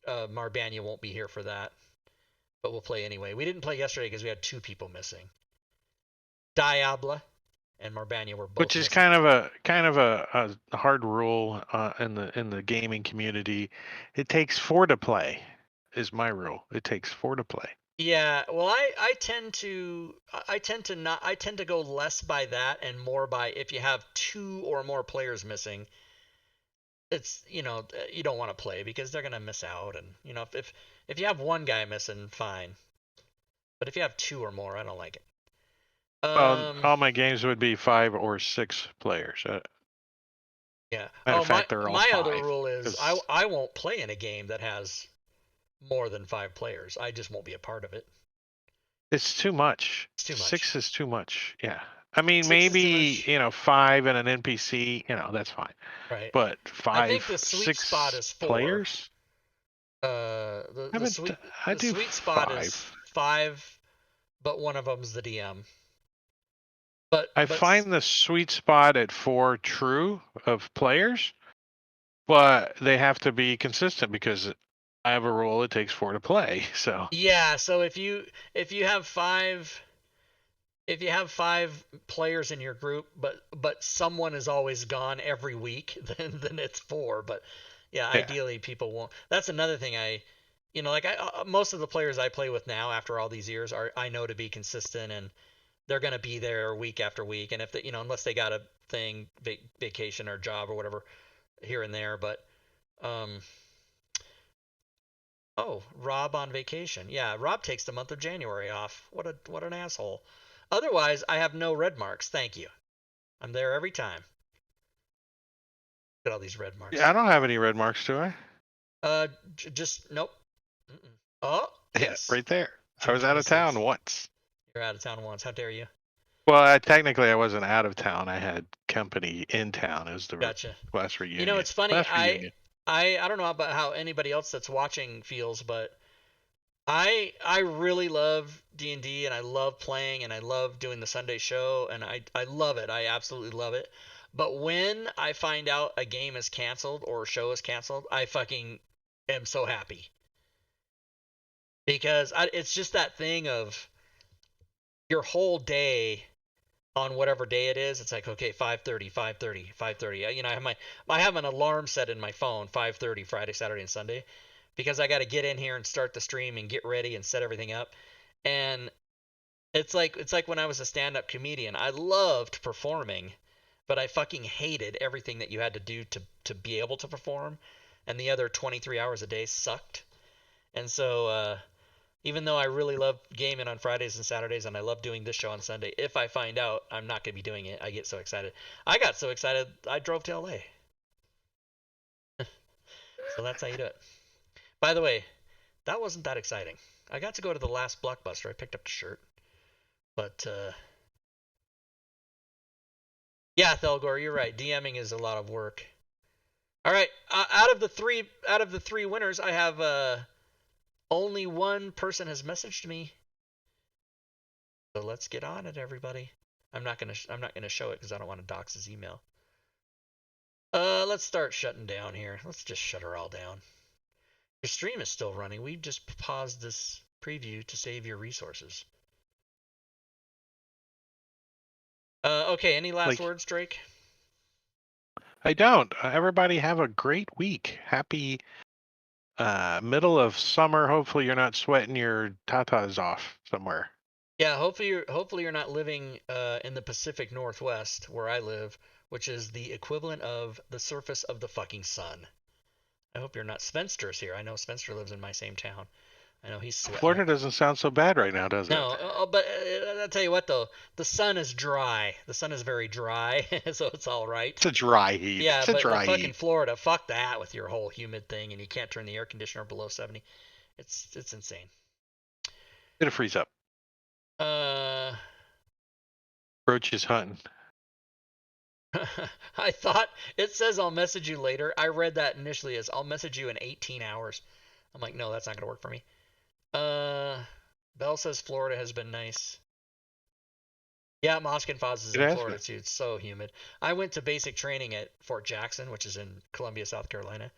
Marbanya won't be here for that, but we'll play anyway. We didn't play yesterday because we had 2 people missing. Diabla and Marbanya were both Which is missing. kind of a hard rule in the gaming community. It takes 4 to play, is my rule. It takes 4 to play. Yeah, well, I tend to go less by that and more by if you have 2 or more players missing, it's you don't want to play because they're gonna miss out, and if you have one guy missing, fine, but if you have 2 or more, I don't like it. All my games would be 5 or 6 players. Yeah. Matter of fact, they're all My 5. other rule is 'cause I won't play in a game that has more than 5 players. I just won't be a part of it. it's too much. It's too much. 6 is too much. Yeah. I mean, 6 is too maybe, much. 5 and an NPC, that's fine. Right. But I think 5, the sweet 6 spot is 4. players? The sweet spot 5. is 5, but one of them's the DM. I find the sweet spot at 4 true of players, but they have to be consistent because I have a rule it takes 4 to play. So yeah, so if you have 5 players in your group, but someone is always gone every week, then it's 4. But yeah, ideally people won't. That's another thing most of the players I play with now after all these years I know to be consistent, and they're going to be there week after week. And if they, unless they got a thing, vacation or job or whatever here and there, but Rob on vacation. Yeah, Rob takes the month of January off. What an asshole. Otherwise, I have no red marks. Thank you. I'm there every time. Look at all these red marks. yeah, I don't have any red marks, do I? Just nope. Mm-mm. Oh, yes. Yeah, right there. June I was out of 26th. town once. You're out of town once. How dare you? Well, technically, I wasn't out of town. I had company in town. It was the Gotcha. class reunion. You know, it's funny. Class reunion. I don't know about how anybody else that's watching feels, but I really love D&D, and I love playing, and I love doing the Sunday show, and I love it. I absolutely love it. But when I find out a game is canceled or a show is canceled, I fucking am so happy. Because it's just that thing of your whole day on whatever day it is. It's like, okay, 5:30, 5:30, 5:30. I have an alarm set in my phone, 5:30 Friday, Saturday, and Sunday, because I got to get in here and start the stream and get ready and set everything up. And it's like when I was a stand-up comedian. I loved performing, but I fucking hated everything that you had to do to be able to perform, and the other 23 hours a day sucked. And so even though I really love gaming on Fridays and Saturdays, and I love doing this show on Sunday, if I find out I'm not going to be doing it, I get so excited. I got so excited, I drove to LA. So that's how you do it. By the way, that wasn't that exciting. I got to go to the last Blockbuster. I picked up the shirt. But, yeah, Thelgor, you're right. DMing is a lot of work. All right. Out of the three winners, I have only one person has messaged me. So let's get on it, everybody. I'm not gonna show it because I don't want to dox his email. Let's start shutting down here. Let's just shut her all down. Your stream is still running. We just paused this preview to save your resources. Okay. Any last words, Drake? I don't. Everybody have a great week. Happy middle of summer. Hopefully you're not sweating your tatas off somewhere. Yeah, hopefully you're not living in the Pacific Northwest where I live, which is the equivalent of the surface of the fucking sun. I hope you're not. Spencer's here. I know Spencer lives in my same town. I know he's sweating. Florida doesn't sound so bad right now, does it? No, but I'll tell you what though, the sun is dry. The sun is very dry, so it's all right. It's a dry heat. Yeah, it's a but dry fucking heat. Florida, fuck that with your whole humid thing, and you can't turn the air conditioner below 70. It's insane. It'll freeze up. Roach is hunting. I thought it says I'll message you later. I read that initially as I'll message you in 18 hours. I'm like, no, that's not gonna work for me. Bell says Florida has been nice. Yeah, Moskin Foz is in Florida too. It's so humid. I went to basic training at Fort Jackson, which is in Columbia, South Carolina,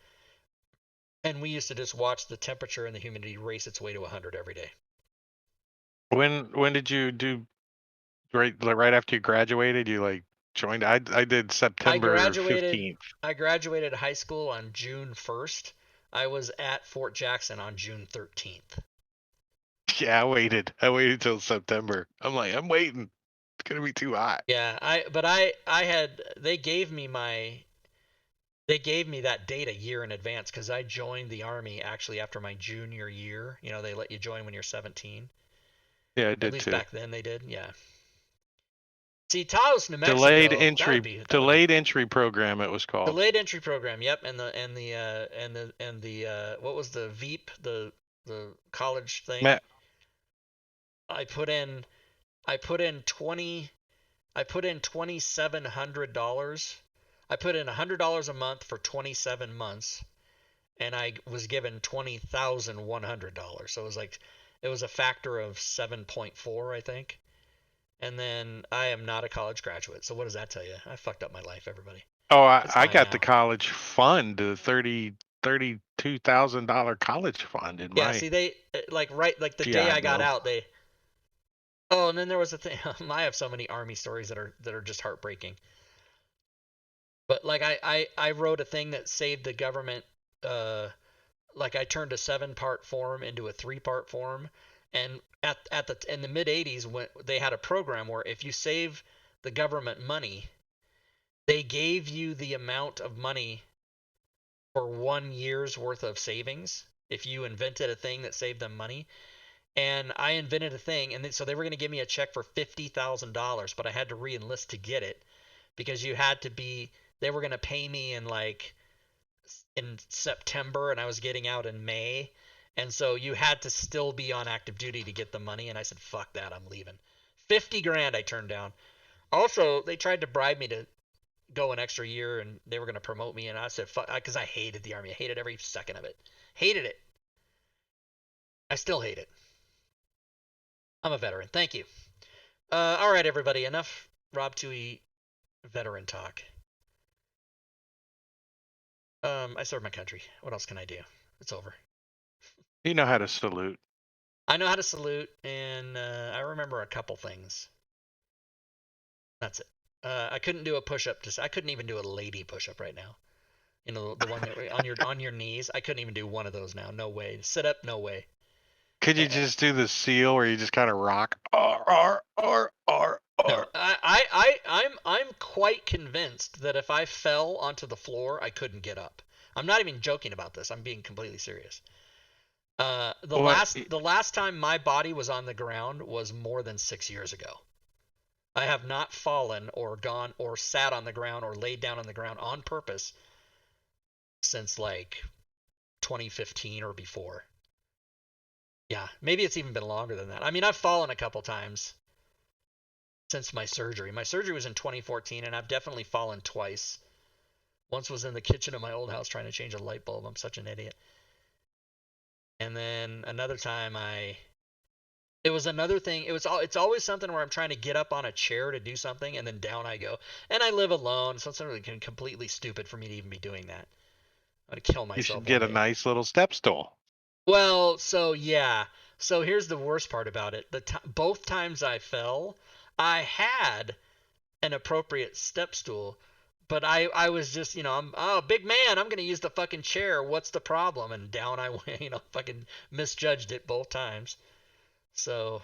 and we used to just watch the temperature and the humidity race its way to 100 every day. When did you do? Right after you graduated, you joined. I did September 15th. I graduated high school on June 1st. I was at Fort Jackson on June 13th. Yeah, I waited till September. I'm waiting. It's gonna be too hot. Yeah, they gave me that date a year in advance because I joined the Army actually after my junior year. You know, they let you join when you're 17. Yeah, I did too. At least back then they did. Yeah. See, Taos, New Mexico. Delayed entry program. It was called. Delayed entry program. Yep, and the what was the VEEP, the college thing? I put in $2,700. I put in $100 a month for 27 months, and I was given $20,100. So it was a factor of 7.4, I think. And then I am not a college graduate. So what does that tell you? I fucked up my life, everybody. Oh, I got the college fund, the $32,000 college fund in my. Yeah, see, they the day I got out, they. Oh, and then there was a thing. I have so many Army stories that are just heartbreaking. But I wrote a thing that saved the government. I turned a 7-part form into a 3-part form, and in the mid 80s when they had a program where if you save the government money, they gave you the amount of money for 1 year's worth of savings if you invented a thing that saved them money. And I invented a thing, and so they were going to give me a check for $50,000, but I had to re-enlist to get it because they were going to pay me in September, and I was getting out in May. And so you had to still be on active duty to get the money. And I said, fuck that, I'm leaving. $50,000 I turned down. Also, they tried to bribe me to go an extra year, and they were going to promote me. And I said, fuck, because I hated the Army. I hated every second of it. Hated it. I still hate it. I'm a veteran. Thank you. All right, everybody. Enough Rob Toohey veteran talk. I served my country. What else can I do? It's over. You know how to salute. I know how to salute, and I remember a couple things. That's it. I couldn't do a push-up. I couldn't even do a lady push-up right now. You know, the one that on your knees. I couldn't even do one of those now. No way. Sit up. No way. Could you just do the seal where you just kind of rock? No, I'm quite convinced that if I fell onto the floor, I couldn't get up. I'm not even joking about this. I'm being completely serious. The last time my body was on the ground was more than 6 years ago. I have not fallen or gone or sat on the ground or laid down on the ground on purpose since 2015 or before. Yeah, maybe it's even been longer than that. I mean, I've fallen a couple times since my surgery. My surgery was in 2014, and I've definitely fallen twice Once was in the kitchen of my old house trying to change a light bulb. I'm such an idiot. And then another time it was another thing. It's always something where I'm trying to get up on a chair to do something and then down I go. And I live alone, so it's really completely stupid for me to even be doing that. I'm gonna kill myself. You should get a nice little step stool. Well, so yeah. So here's the worst part about it. Both times I fell, I had an appropriate step stool, but I was just, I'm a big man. I'm gonna use the fucking chair. What's the problem? And down I went. Fucking misjudged it both times. So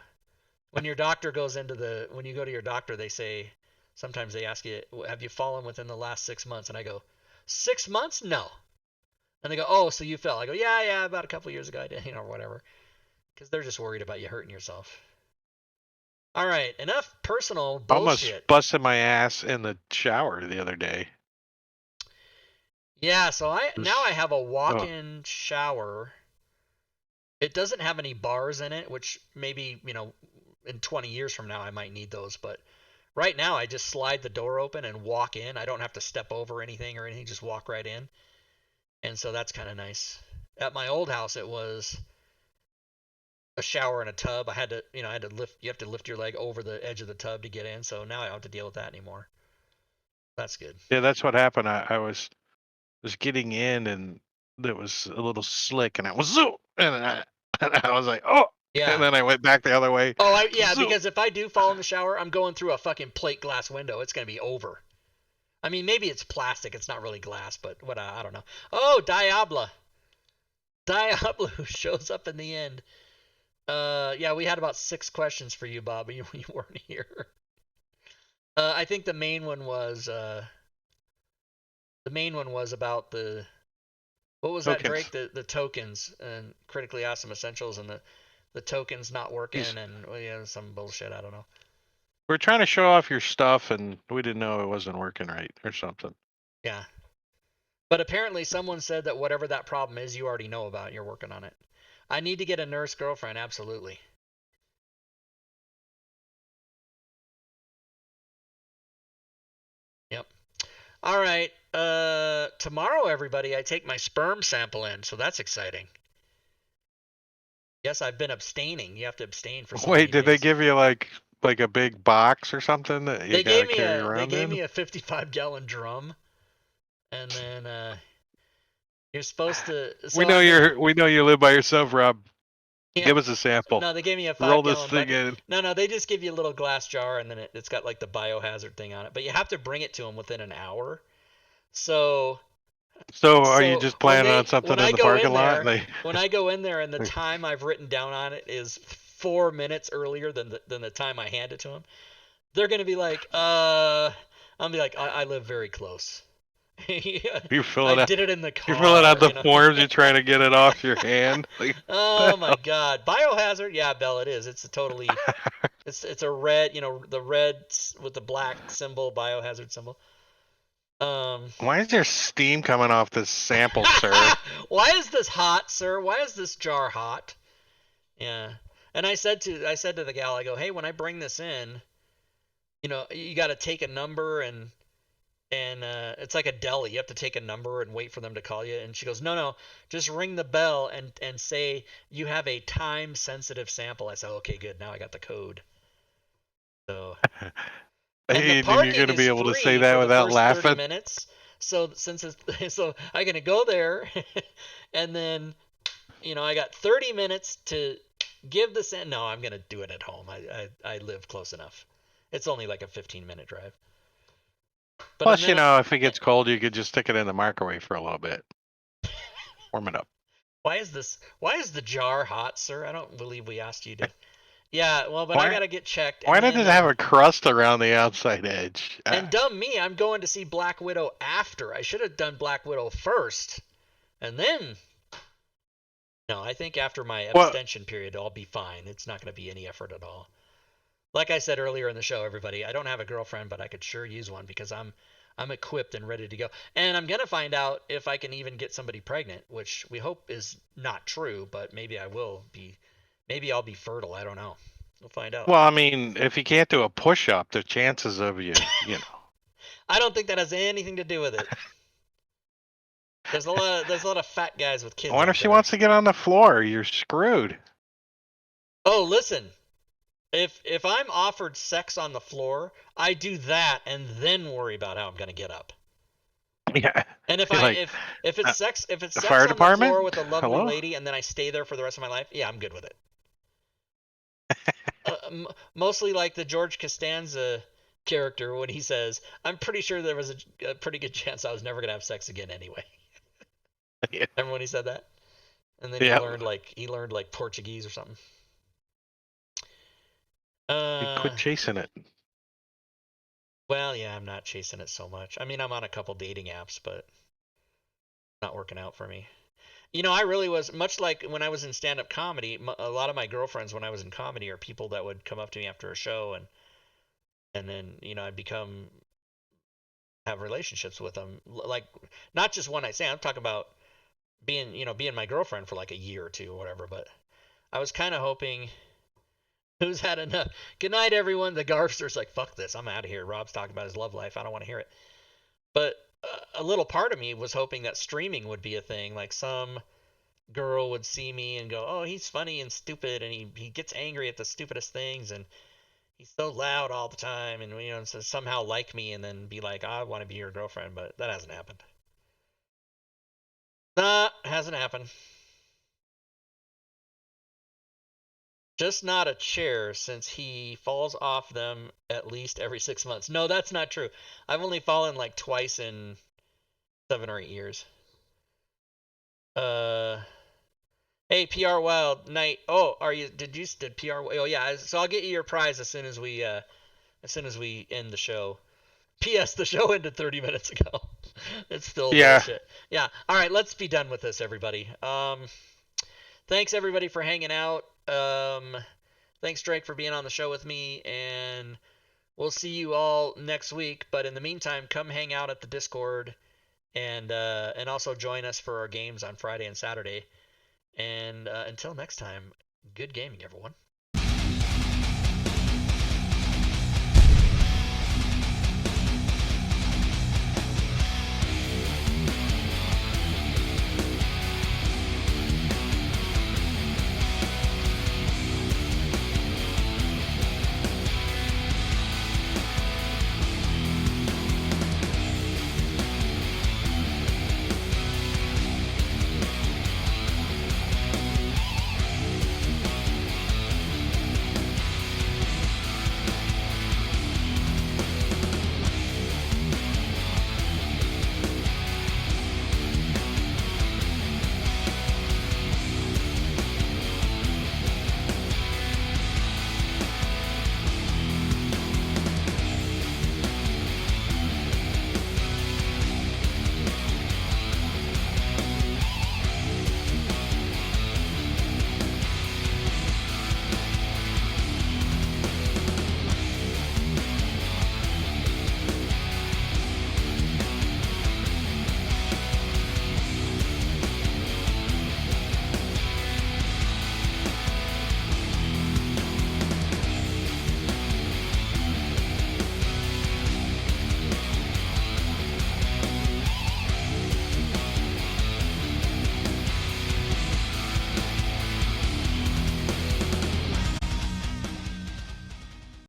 when your doctor when you go to your doctor, they say, sometimes they ask you, have you fallen within the last 6 months? And I go, 6 months? No. And they go, oh, so you fell. I go, yeah, about a couple years ago I did, or whatever. Because they're just worried about you hurting yourself. All right, enough personal bullshit. Almost busted my ass in the shower the other day. Yeah, so now I have a walk-in shower. It doesn't have any bars in it, which maybe, in 20 years from now I might need those. But right now I just slide the door open and walk in. I don't have to step over anything, just walk right in. And so that's kind of nice. At my old house, it was a shower and a tub. I had to lift. You have to lift your leg over the edge of the tub to get in. So now I don't have to deal with that anymore. That's good. Yeah, that's what happened. I was getting in, and there was a little slick, and I was zoom, and I was like, oh. Yeah. And then I went back the other way. Oh, because if I do fall in the shower, I'm going through a fucking plate glass window. It's gonna be over. I mean, maybe it's plastic. It's not really glass, but what? I don't know. Oh, Diablo who shows up in the end. Yeah, we had about 6 questions for you, Bob, but you weren't here. I think the main one was about the, what was tokens. That, Drake? The tokens and critically awesome essentials and the tokens not working and some bullshit. I don't know. We're trying to show off your stuff, and we didn't know it wasn't working right or something. Yeah. But apparently someone said that whatever that problem is, you already know about. You're working on it. I need to get a nurse girlfriend, absolutely. Yep. All right. Tomorrow, everybody, I take my sperm sample in, so that's exciting. Yes, I've been abstaining. You have to abstain for. Wait, did they give you like a big box or something that you gotta carry around? They gave me a 55-gallon drum, and then you're supposed to. So we know you live by yourself, Rob. Yeah. Give us a sample. No, they gave me a 5-gallon. Roll this thing in. No, they just give you a little glass jar, and then it's got like the biohazard thing on it. But you have to bring it to them within an hour. So are you just planning on something in the parking lot? When I go in there and the time I've written down on it is 4 minutes earlier than the time I hand it to them, they're gonna be like, I'm gonna be like, I live very close. You're filling I did it in the car. You're filling out the forms. You're trying to get it off your hand. Oh my God, biohazard. Yeah, Bell, it is. It's a totally. it's a red. The red with the black symbol, biohazard symbol. Why is there steam coming off this sample, sir? Why is this hot, sir? Why is this jar hot? Yeah. And I said to the gal, I go, hey, when I bring this in, you got to take a number and it's like a deli. You have to take a number and wait for them to call you. And she goes, no, just ring the bell and say you have a time-sensitive sample. I said, okay, good. Now I got the code. So. Hey, you're going to be able to say that without laughing. 30 minutes. So so I'm going to go there, and then, I got 30 minutes to give this in. No, I'm going to do it at home. I live close enough. It's only like a 15-minute drive. But plus, if it gets cold, you could just stick it in the microwave for a little bit. Warm it up. Why is the jar hot, sir? I don't believe we asked you to. Yeah, well, but I got to get checked. Why does it have a crust around the outside edge? And dumb me, I'm going to see Black Widow after. I should have done Black Widow first. And then. No, I think after my abstention period, I'll be fine. It's not going to be any effort at all. Like I said earlier in the show, everybody, I don't have a girlfriend, but I could sure use one because I'm equipped and ready to go. And I'm going to find out if I can even get somebody pregnant, which we hope is not true, but maybe I will be. Maybe I'll be fertile. I don't know. We'll find out. Well, I mean, if you can't do a push-up, the chances of you know. I don't think that has anything to do with it. There's a lot of fat guys with kids. I wonder out if she there. wants to get on the floor. You're screwed. Oh, listen. If I'm offered sex on the floor, I do that and then worry about how I'm gonna get up. Yeah. And if You're I like, if it's sex the on fire the floor department? with a lovely Hello? lady and then I stay there for the rest of my life, yeah, I'm good with it. Mostly like the George Costanza character when he says, "I'm pretty sure there was a pretty good chance I was never gonna have sex again anyway." Yeah. Remember when he said that? And then Yeah. he learned like Portuguese or something. You quit chasing it. Well, yeah, I'm not chasing it so much. I mean, I'm on a couple dating apps, but it's not working out for me. You know, I really was much like when I was in stand-up comedy. A lot of my girlfriends when I was in comedy are people that would come up to me after a show and then I'd have relationships with them, like not just one night stand. I'm talking about being my girlfriend for like a year or two or whatever. But I was kind of hoping. Who's had enough? Good night, everyone. The Garfster's like, fuck this. I'm out of here. Rob's talking about his love life. I don't want to hear it. But a little part of me was hoping that streaming would be a thing. Like some girl would see me and go, oh, he's funny and stupid, and he gets angry at the stupidest things, and he's so loud all the time, and so somehow like me and then be like, I want to be your girlfriend. But that hasn't happened. Nah, hasn't happened. Just not a chair, since he falls off them at least every 6 months. No, that's not true. I've only fallen like twice in 7 or 8 years. Hey, PR Wild Night. Oh, did PR? Oh yeah. So I'll get you your prize as soon as we end the show. P.S. The show ended 30 minutes ago. It's still bullshit. Yeah. All right, let's be done with this, everybody. Thanks everybody for hanging out. Thanks Drake for being on the show with me, and we'll see you all next week. But in the meantime, come hang out at the Discord, and also join us for our games on Friday and Saturday. And until next time, good gaming, everyone.